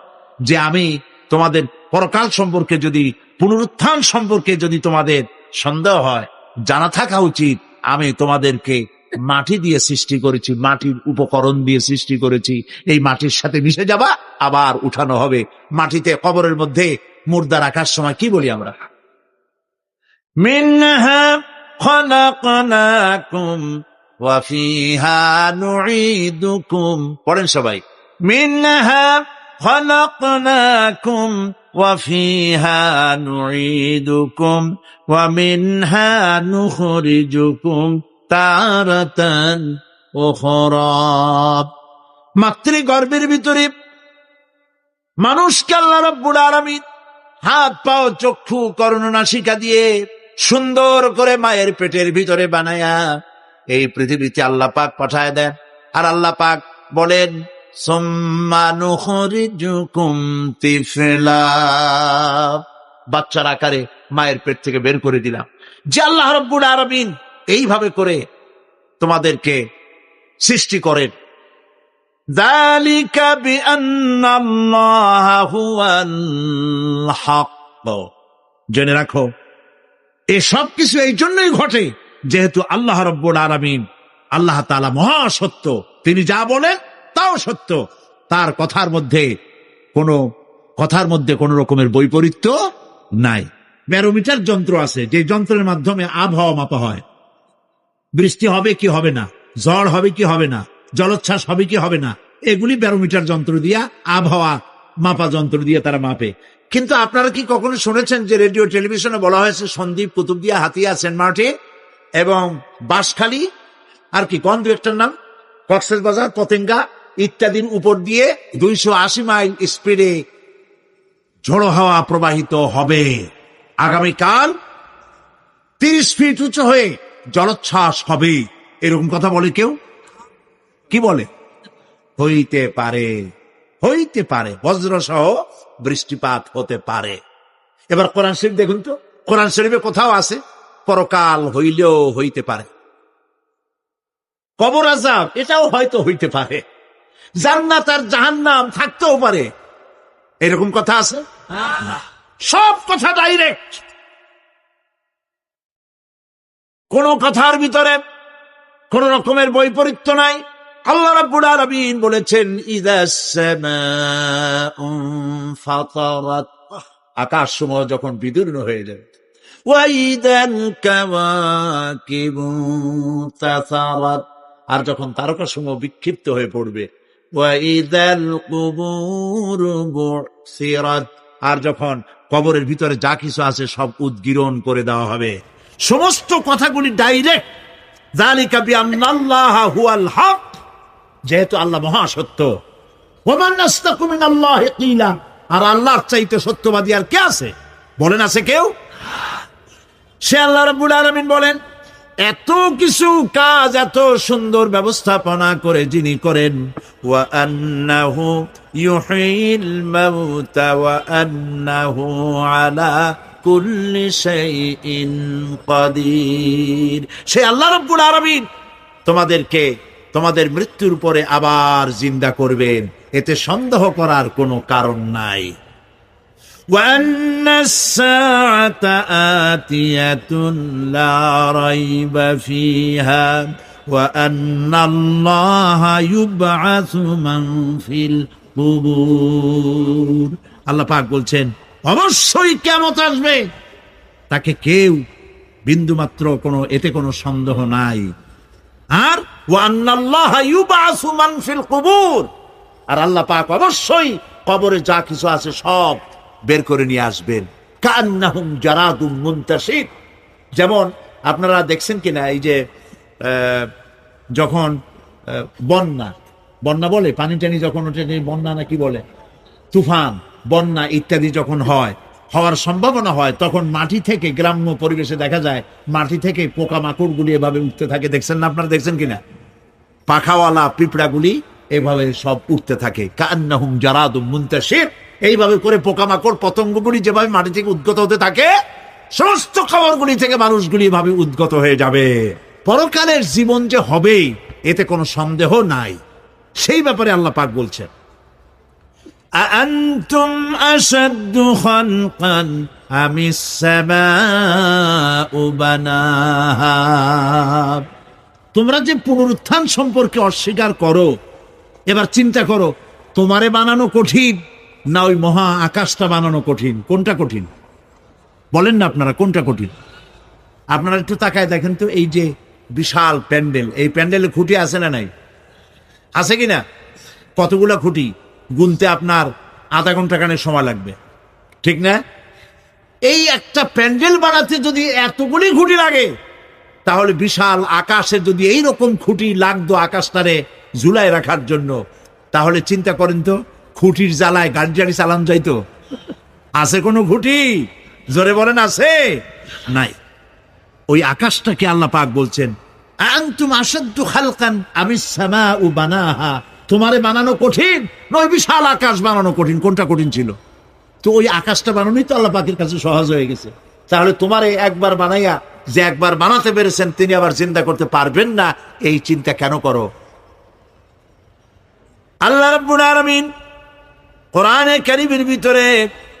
যে আমি তোমাদের পরকাল সম্পর্কে, যদি পুনরুত্থান সম্পর্কে যদি তোমাদের সন্দেহ হয়, জানা থাকা উচিত আমি তোমাদেরকে মাটি দিয়ে সৃষ্টি করেছি, মাটির উপকরণ দিয়ে সৃষ্টি করেছি। এই মাটির সাথে মিশে যাবা, আবার উঠানো হবে। মাটিতে কবরের মধ্যে মুর্দা রাখার সময় কি বলি আমরা? মিনহা খালাকনাকুম ওয়া ফিহা নুঈদুকুম। পড়েন সবাই, মিনহা খালাকনাকুম ওয়া ফিহা নুঈদুকুম ওয়া মিনহা নুখরিজুকুম তারাতান উখরা। মাতৃগর্ভের ভিতরে মানুষকে আল্লাহ রাব্বুল আলামিন হাত পাও চক্ষু কর্ণনাসিকা দিয়ে সুন্দর করে মায়ের পেটের ভিতরে বানায়া এই পৃথিবীতে আল্লাহ পাক পাঠায় দেন। আর আল্লাহ পাক বলেন, সুম্মা নুখরিজুকুম তিফলা, বাচ্চার আকারে মায়ের পেট থেকে বের করে দিলাম। যে আল্লাহ রাব্বুল আলামিন এইভাবে করে তোমাদেরকে সৃষ্টি করেন। যালিকা বিআন্নাল্লাহা হুয়াল হক। জেনে রাখো, এসব কিছু এই জন্যই ঘটে যেহেতু আল্লাহ রাব্বুল আলামিন, আল্লাহ তাআলা মহাসত্য। তিনি যা বলেন তাও সত্য, তার কথার মধ্যে কোনো রকমের বৈপরীত্য নাই। ব্যারোমিটার যন্ত্র আছে, যে যন্ত্রের মাধ্যমে আবহাওয়া মাপা হয়, বৃষ্টি হবে কি হবে না, ঝড় হবে কি হবে না, জলোচ্ছ্বাস হবে কি হবে না, এগুলি ব্যারোমিটার যন্ত্র দিয়া, আবহাওয়া মাপা যন্ত্র দিয়ে তারা মাপে। কিন্তু আপনারা কি কখনো শুনেছেন যে রেডিও টেলিভিশনে বলা হয়েছে সন্দ্বীপ, কুতুবদিয়া, হাতিয়া, সেন্ট মার্টিন এবং বাঁশখালী, আর কি কোন দু একটার নাম, কক্সবাজার, পতেঙ্গা ইত্যাদির উপর দিয়ে 280 মাইল স্পিডে ঝোড়ো হাওয়া প্রবাহিত হবে। আগামীকাল 30 ফিট উঁচু হয়ে জলোচ্ছ্বাস হবে, এরকম কথা বলে কেউ? কি বলে? হইতে পারে, হইতে পারে, বজ্র সহ বৃষ্টিপাত হতে পারে। এবার কোরআন শরীফ দেখুন তো, কোরআন শরীফে কোথাও আছে পরকাল হইলেও হইতে পারে, কবর আযাব এটাও হয়তো হইতে পারে, জান্নাত আর জাহান্নাম থাকতেও পারে, এরকম কথা আছে? সব কথা ডাইরেক্ট, কোন কথার ভিতরে কোন রকমের বৈপরীত্য নাই। আল্লাহ রাব্বুল আলামিন বলেছেন ইযাস সামাউ ফাতারাত, আকাশ সমূহ যখন বিদীর্ণ হয়ে যাবে, ওয়া ইযাল কাওয়াকিবু তাসারাত, আর যখন তারকা সমূহ বিক্ষিপ্ত হয়ে পড়বে, ওয়া ইযাল কুবুরু বুসিরাত, আর যখন কবরের ভিতরে যা কিছু আছে সব উদ্গীরণ করে দেওয়া হবে। সমস্ত কথাগুলি ডাইরেক্ট। যালিকা বিআন্নাল্লাহা হুয়াল হক, যেহেতু আল্লাহ মহাসত্য। ওয়া মান আসদাকু মিনাল্লাহি কিলা, আর আল্লাহর চাইতে সত্যবাদী আর কে আছে? বলেন আছে কেউ? সে আল্লাহ রাব্বুল আলামিন বলেন, এত কিছু কাজ এত সুন্দর ব্যবস্থাপনা করে যিনি করেন, ওয়া আন্নাহু ইউহিল মাউতা ওয়া আন্নাহু আলা কুল্লি শাইইন কাদির, সে আল্লাহ রাব্বুল আলামিন তোমাদেরকে তোমাদের মৃত্যুর পরে আবার জিন্দা করবেন, এতে সন্দেহ করার কোনো কারণ নাই। وَأَنَّ السَّاعَةَ آتِيَةٌ لَا رَيْبَ فِيهَا وَأَنَّ اللَّهَ يُبْعَثُ مَنْ فِي الْقُبُورِ, আল্লাহ পাক বলছেন অবশ্যই কিয়ামত আসবে, তাকে কেউ বিন্দুমাত্র এতে কোনো সন্দেহ নাই। আর وَأَنَّ اللَّهَ يُبْعَثُ مَنْ فِي الْقُبُورِ, আর আল্লাহ পাক অবশ্যই কবরে যা কিছু আছে সব বের করে নিয়ে আসবেন। কান্নাহুম জারাদুম মুনতাশির, যেমন আপনারা দেখছেন কিনা এই যে যখন বন্যা বলে, পানি টানি যখন ওঠে, বন্যা না কি বলে, তুফান, বন্যা ইত্যাদি যখন হওয়ার সম্ভাবনা হয়, তখন মাটি থেকে, গ্রাম্য পরিবেশে দেখা যায় মাটি থেকে পোকামাকড়গুলি এভাবে উঠতে থাকে। দেখছেন না? আপনারা দেখছেন কিনা? পাখাওয়ালা পিঁপড়াগুলি এভাবে সব উঠতে থাকে। কান্নাহুম জারাদুম মুনতাশির, এইভাবে করে পোকামাকড় পতঙ্গগুলি যেভাবে মাটি থেকে উদ্গত হতে থাকে, সমস্ত খবরগুলি থেকে মানুষগুলি এভাবে উদ্গত হয়ে যাবে। পরকালের জীবন যে হবে এতে কোনো সন্দেহ নাই, সেই ব্যাপারে আল্লাহ পাক বলছেন, আআনতুম আশাদ্দু খালকান আমিস সামাউ বানাহা, তোমরা যে পুনরুত্থান সম্পর্কে অস্বীকার করো, এবার চিন্তা করো, তোমারে বানানো কঠিন না ওই মহা আকাশটা বানানো কঠিন? কোনটা কঠিন বলেন না আপনারা, কোনটা কঠিন? আপনারা একটু তাকায় দেখেন তো, এই যে বিশাল প্যান্ডেল, এই প্যান্ডেলে খুঁটি আছে না নাই? আছে কিনা? কতগুলা খুঁটি গুনতে আপনার আধা ঘন্টা খানে সময় লাগবে, ঠিক না? এই একটা প্যান্ডেল বানাতে যদি এতগুলি খুঁটি লাগে, তাহলে বিশাল আকাশে যদি এইরকম খুঁটি লাগতো আকাশটারে ঝুলায় রাখার জন্য, তাহলে চিন্তা করেন তো, খুঁটির জ্বালায় গাড়ি চালান যাইতো? আছে কোনো খুঁটি? জোরে বলেন, আছে? নাই। ওই আকাশটাকে আল্লাহ পাক বলছেন আনতুম আশাদ্দু খালকান আমিস সামাউ বানাহা, তোমারে বানানো কঠিন না ওই বিশাল আকাশ বানানো কঠিন? কোনটা কঠিন ছিল? তো ওই আকাশটা বানানোই তো আল্লাহ পাকের কাছে সহজ হয়ে গেছে। তাহলে তোমারে একবার বানাইয়া যে একবার বানাতে পেরেছেন তিনি আবার জিন্দা করতে পারবেন না, এই চিন্তা কেন করো? আল্লাহ রাব্বুল আলামিন কোরআনে কারীমের ভিতরে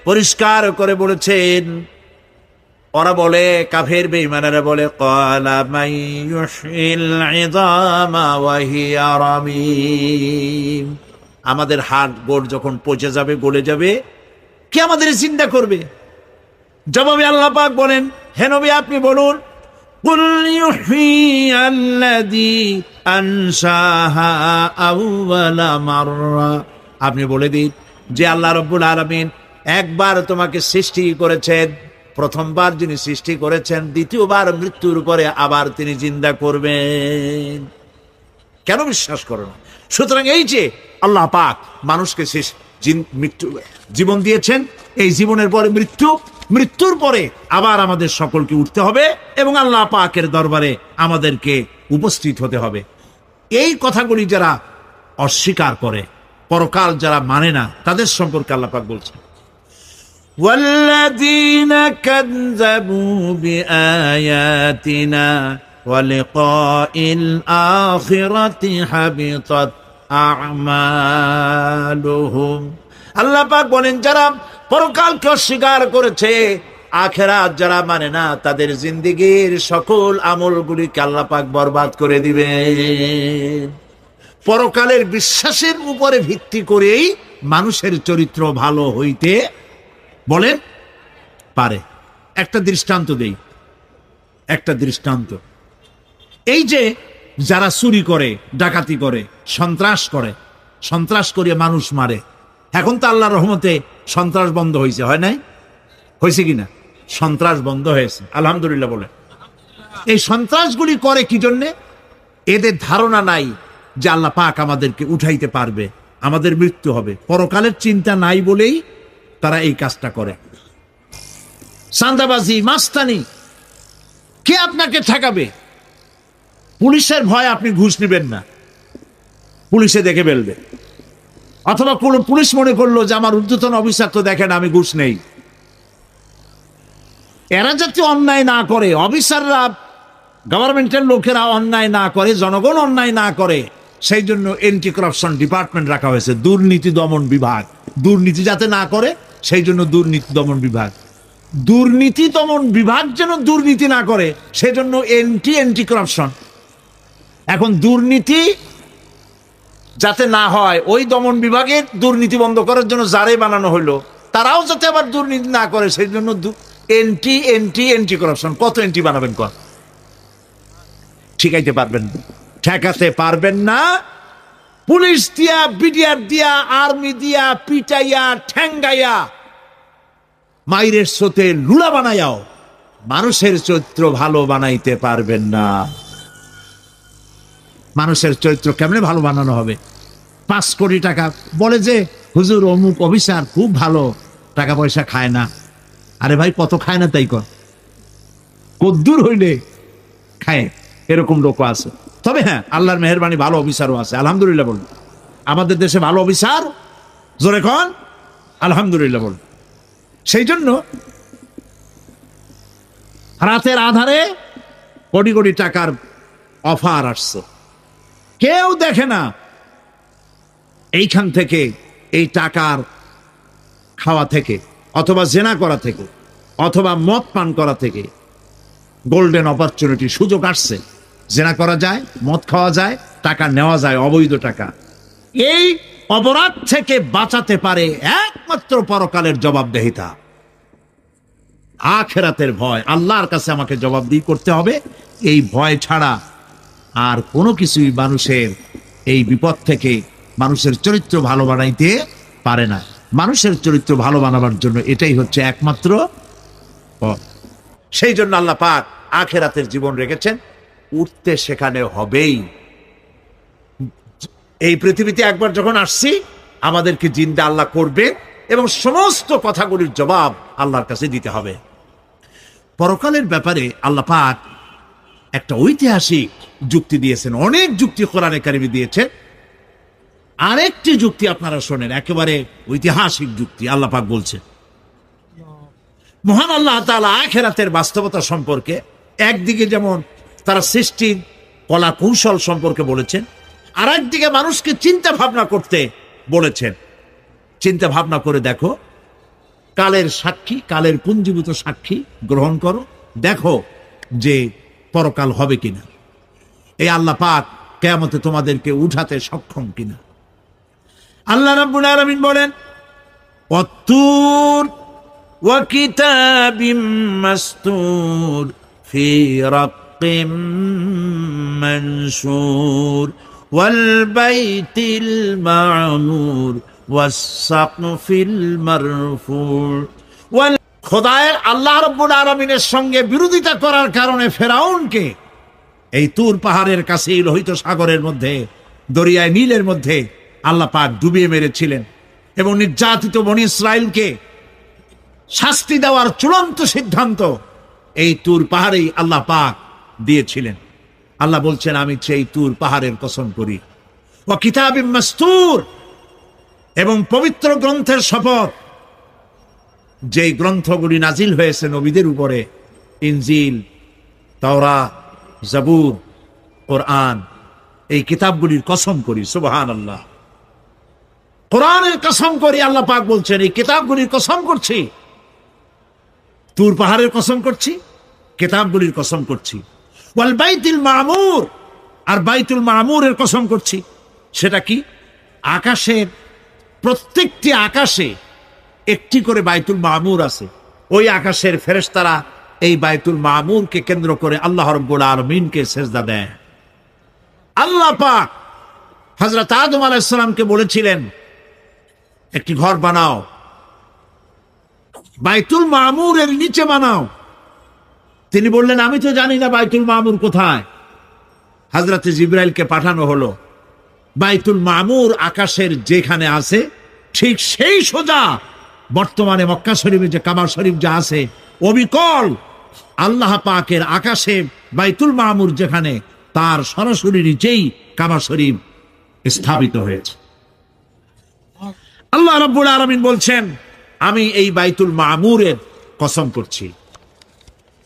পরিষ্কার করে বলেছেন, ওরা বলে, কাফের বেঈমানেরা বলে, ক্বালা মান ইউহয়িল ইযামা ওয়া হিয়া রামীম, আমাদের হাড় গোড় যখন পচে যাবে, গলে যাবে, কে আমাদের জিন্দা করবে? জবাবে আল্লাহ পাক বলেন, হে নবী আপনি বলুন, কুল ইউহয়িয়াল্লাযী আনশাহা আউওয়ালা মাররা, আপনি বলে দিন যে আল্লাহ রাব্বুল আলামিন একবার তোমাকে সৃষ্টি করেছেন, প্রথমবার যিনি সৃষ্টি করেছেন দ্বিতীয়বার মৃত্যুর পরে আবার তিনি জিন্দা করবেন। কেন বিশ্বাস করো না? সুতরাং এই যে আল্লাহ পাক মানুষকে জীবন দিয়েছেন, এই জীবনের পরে মৃত্যু, মৃত্যুর পরে আবার আমাদের সকলকে উঠতে হবে এবং আল্লাহ পাকের দরবারে আমাদেরকে উপস্থিত হতে হবে। এই কথাগুলি যারা অস্বীকার করে, পরকাল যারা মানে না, তাদের সম্পর্কে আল্লাহ পাক বলছেন, ওয়াল্লাযীনা কাযযাবু বিআয়াতিনা ওয়া লিকাইল আখিরাতি হাবিতাত আমালুহুম। আল্লাহ পাক বলেন, যারা পরকালকে অস্বীকার করেছে, আখিরাত যারা মানে না, তাদের জিন্দেগীর সকল আমলগুলিকে আল্লাহ পাক বরবাদ করে দিবেন। পরকালের বিশ্বাসের উপরে ভিত্তি করেই মানুষের চরিত্র ভালো হইতে বলেন পারে। একটা দৃষ্টান্ত দেই, একটা দৃষ্টান্ত। এই যে যারা চুরি করে, ডাকাতি করে, সন্ত্রাস করে মানুষ মারে, এখন তো আল্লাহর রহমতে সন্ত্রাস বন্ধ হয়েছে, হয় নাই? হয়েছে কিনা? সন্ত্রাস বন্ধ হয়েছে, আলহামদুলিল্লাহ বলে। এই সন্ত্রাসগুলি করে কি জন্যে? এদের ধারণা নাই যে আল্লাহ পাক আমাদেরকে উঠাইতে পারবে, আমাদের মৃত্যু হবে। পরকালের চিন্তা নাই বলেই তারা এই কাজটা করে। চাঁদাবাজি, মাস্তানি, কে আপনাকে ঠেকাবে? পুলিশের ভয় আপনি ঘুষ নেবেন না, পুলিশে দেখে ফেলবে। অথবা কোন পুলিশ মনে করলো যে আমার ঊর্ধ্বতন অফিসার তো দেখেন আমি ঘুষ নেই। এরা যাতে অন্যায় না করে, অফিসাররা, গভর্নমেন্টের লোকেরা অন্যায় না করে, জনগণ অন্যায় না করে, সেই জন্য এন্টি করাপশন ডিপার্টমেন্ট রাখা হয়েছে, দুর্নীতি দমন বিভাগ। দুর্নীতি যাতে না করে সেই জন্য দুর্নীতি দমন বিভাগ। দুর্নীতি দমন বিভাগ যেন দুর্নীতি না করে সেজন্য এন্টি করাপশন। এখন দুর্নীতি যাতে না হয়, ওই দমন বিভাগের দুর্নীতি বন্ধ করার জন্য যারাই বানানো হলো, তারাও যাতে আবার দুর্নীতি না করে সেই জন্য এন্টি করাপশন। কত এন্টি বানাবেন? কর ঠিকাইতে পারবেন না, ঠেকাতে পারবেন না। পুলিশ দিয়া, বিডিআর দিয়া, আর্মি দিয়া পিটাইয়া, ঠ্যাঙ্গাইয়া, মাইরের স্রোতে লুলা বানাইয়াও মানুষের চরিত্র ভালো বানাইতে পারবেন না। মানুষের চরিত্র কেমনে ভালো বানানো হবে? 5 কোটি টাকা বলে যে হুজুর অমুক অফিসার খুব ভালো, টাকা পয়সা খায় না। আরে ভাই, কত খায় না তাই কর, কদ্দুর হইলে খায়, এরকম লোক আছে। তবে হ্যাঁ, আল্লাহর মেহেরবানি, ভালো অফিসারও আছে, আলহামদুলিল্লাহ বলুন। আমাদের দেশে ভালো অফিসার, জোরে কন আলহামদুলিল্লাহ বলুন। সেই জন্য রাতের আধারে কোটি কোটি টাকার অফার আসছে, কেউ দেখে না। এইখান থেকে, এই টাকার খাওয়া থেকে, অথবা জেনা করা থেকে, অথবা মদ পান করা থেকে গোল্ডেন অপরচুনিটি, সুযোগ আসছে। জেনা করা যায়, মদ খাওয়া যায়, টাকা নেওয়া যায়, অবৈধ টাকা। এই অপরাধ থেকে বাঁচাতে পারে একমাত্র পরকালের জবাবদেহিতা, আখিরাতের ভয়। আল্লাহর কাছে আমাকে জবাবদিহি করতে হবে, এই ভয় ছাড়া আর কোনো কিছুই মানুষের এই বিপদ থেকে মানুষের চরিত্র ভালো বানাইতে পারে না। মানুষের চরিত্র ভালো বানাবার জন্য এটাই হচ্ছে একমাত্র পথ। সেই জন্য আল্লাহ পাক আখিরাতের জীবন রেখেছেন। উঠতে সেখানে হবেই। এই পৃথিবীতে একবার যখন আসছি, আমাদেরকে জিন্দা আল্লাহ করবে এবং সমস্ত কথাগুলির জবাব আল্লাহর কাছে দিতে হবে। পরকালের ব্যাপারে আল্লাহ পাক একটা ঐতিহাসিক যুক্তি দিয়েছেন, অনেক যুক্তি কোরআনে কারিমে দিয়েছেন। আরেকটি যুক্তি আপনারা শোনেন, একেবারে ঐতিহাসিক যুক্তি। আল্লাহ পাক বলছেন, মহান আল্লাহ তাআলা আখিরাতের বাস্তবতা সম্পর্কে একদিকে যেমন তারা সৃষ্টির কলা কৌশল সম্পর্কে বলেছেন, আর একদিকে মানুষকে চিন্তা ভাবনা করতে বলেছেন। চিন্তা ভাবনা করে দেখো, কালের সাক্ষী, কালের পুঞ্জীভূত সাক্ষী গ্রহণ করো, দেখো যে পরকাল হবে কিনা, এই আল্লাহ পাক কিয়ামতে তোমাদেরকে উঠাতে সক্ষম কিনা। আল্লাহ রাব্বুল আলামিন বলেন, ওয়াত্তুর ওয়া কিতাবিম মাসতুর ফি রাক্কিম মানশুর ওয়াল বাইতিল মা'মুর ওয়াস-সাকফিল মারফুর। খোদায়ের আল্লাহ রাব্বুল আলামিনের সঙ্গে বিরোধিতা করার কারণে ফেরাউনকে এই তুর পাহাড়ের কাছে লোহিত সাগরের মধ্যে, দরিয়ায় নীলের মধ্যে আল্লাহ পাক ডুবিয়ে মেরেছিলেন এবং নির্যাতিত বনী ইসরাইলকে শাস্তি দেওয়ার চূড়ান্ত সিদ্ধান্ত এই তুর পাহাড়েই আল্লাহ পাক দিয়েছিলেন। আল্লাহ বলছেন, আমি সেই তুর পাহাড়ের কসম করি, ওয়া কিতাবিম মাসতুর, এবং পবিত্র গ্রন্থের শপথ, যেই গ্রন্থগুলি নাজিল হয়েছে নবীদের উপরে, ইনজিল, তাওরাত, জাবুর, কোরআন, এই কিতাবগুলির কসম করি। সুবহানাল্লাহ। কোরআনের কসম করি, আল্লাহ পাক বলছেন এই কিতাবগুলির কসম করছি, তুর পাহাড়ের কসম করছি, কিতাবগুলির কসম করছি। ওয়াল বাইতুল মামুর, আর বাইতুল মামুরের কসম করছি। সেটা কি? আকাশের প্রত্যেকটি আকাশে একটি করে বাইতুল মামুর আছে। ওই আকাশের ফেরেশতারা এই বাইতুল মামুরকে কেন্দ্র করে আল্লাহ রাব্বুল আলামিনকে সেজদা দেয়। আল্লাহ পাক হযরত আদম আলাইহিস সালামকে বলেছিলেন, একটি ঘর বানাও, বাইতুল মামুরের নিচে বানাও। তিনি বললেন, আমি তো জানি না বাইতুল মামুর কোথায়। হযরত জিবরাইলকে পাঠানো হলো, বাইতুল মামুর আকাশের যেখানে আছে ঠিক সেই সোজা বর্তমানে মক্কা শরীফে যে কাবা শরীফ যা আছে, অবিকল আল্লাহ পাকের আকাশে বাইতুল মামুর যেখানে, তার সরাসরি নিচেই কাবা শরীফ স্থাপিত হয়েছে। আল্লাহ রাব্বুল আলামিন বলছেন, আমি এই বাইতুল মামুরের কসম করছি।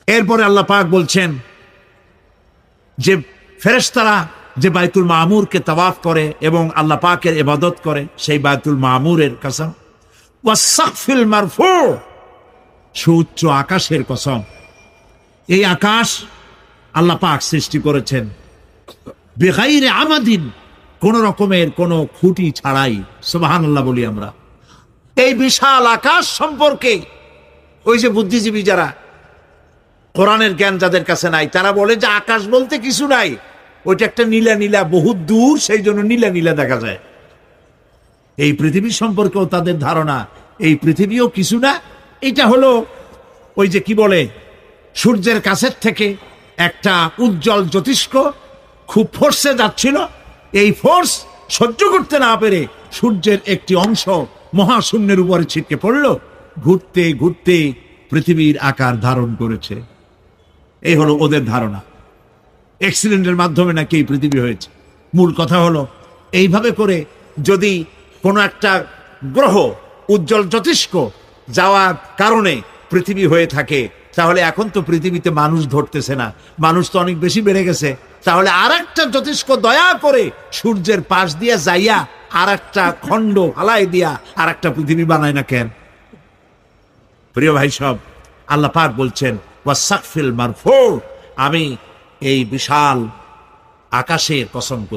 এরপরে আল্লাহ পাক বলছেন যে ফেরেশতারা যে বাইতুল মামুরকে তাওয়াফ করে এবং আল্লাহ পাকের ইবাদত করে, সেই বাইতুল মামুরের কসম। ওয়াস-সাকফিল মারফু, সুউচ্চ আকাশের কসম। এই আকাশ আল্লাহ পাক সৃষ্টি করেছেন বিগাইরে আমাদিন, কোন রকমের কোন খুঁটি ছাড়াই। সুবহানাল্লাহ বলি আমরা। এই বিশাল আকাশ সম্পর্কে ওই যে বুদ্ধিজীবী যারা, কোরআনের জ্ঞান যাদের কাছে নাই, তারা বলে যে আকাশ বলতে কিছু নাই, ওইটা একটা নীলা নীলা, বহুত দূর, সেই জন্য নীলা নীলা দেখা যায়। এই পৃথিবী সম্পর্কেও তাদের ধারণা এই পৃথিবীও কিছু না, এটা হলো ওই যে কি বলে, সূর্যের কাছের থেকে একটা উজ্জ্বল জ্যোতিষ্ক খুব ফোর্সে যাচ্ছিল, এই ফোর্স সহ্য করতে না পেরে সূর্যের একটি অংশ মহাশূন্যের উপরে ছিটকে পড়ল, ঘুরতে ঘুরতে পৃথিবীর আকার ধারণ করেছে। এই হলো ওদের ধারণা। অ্যাক্সিডেন্টের মাধ্যমে নাকি এই পৃথিবী হয়েছে। মূল কথা হলো, এইভাবে করে যদি কোনো একটা গ্রহ উজ্জ্বল জ্যোতিষ্ক যাওয়ার কারণে পৃথিবী হয়ে থাকে, তাহলে এখন তো পৃথিবীতে মানুষ ধরতেছে না, মানুষ তো অনেক বেশি বেড়ে গেছে, তাহলে আর একটা জ্যোতিষ্ক দয়া করে সূর্যের পাশ দিয়া যাইয়া আর একটা খণ্ড হালাই দিয়া আর একটা পৃথিবী বানায় না কেন? প্রিয় ভাই সব, আল্লাহ পাক বলছেন, ওয়াস-সাকফিল মারফু, আমি এই বিশাল আকাশের কসম করি।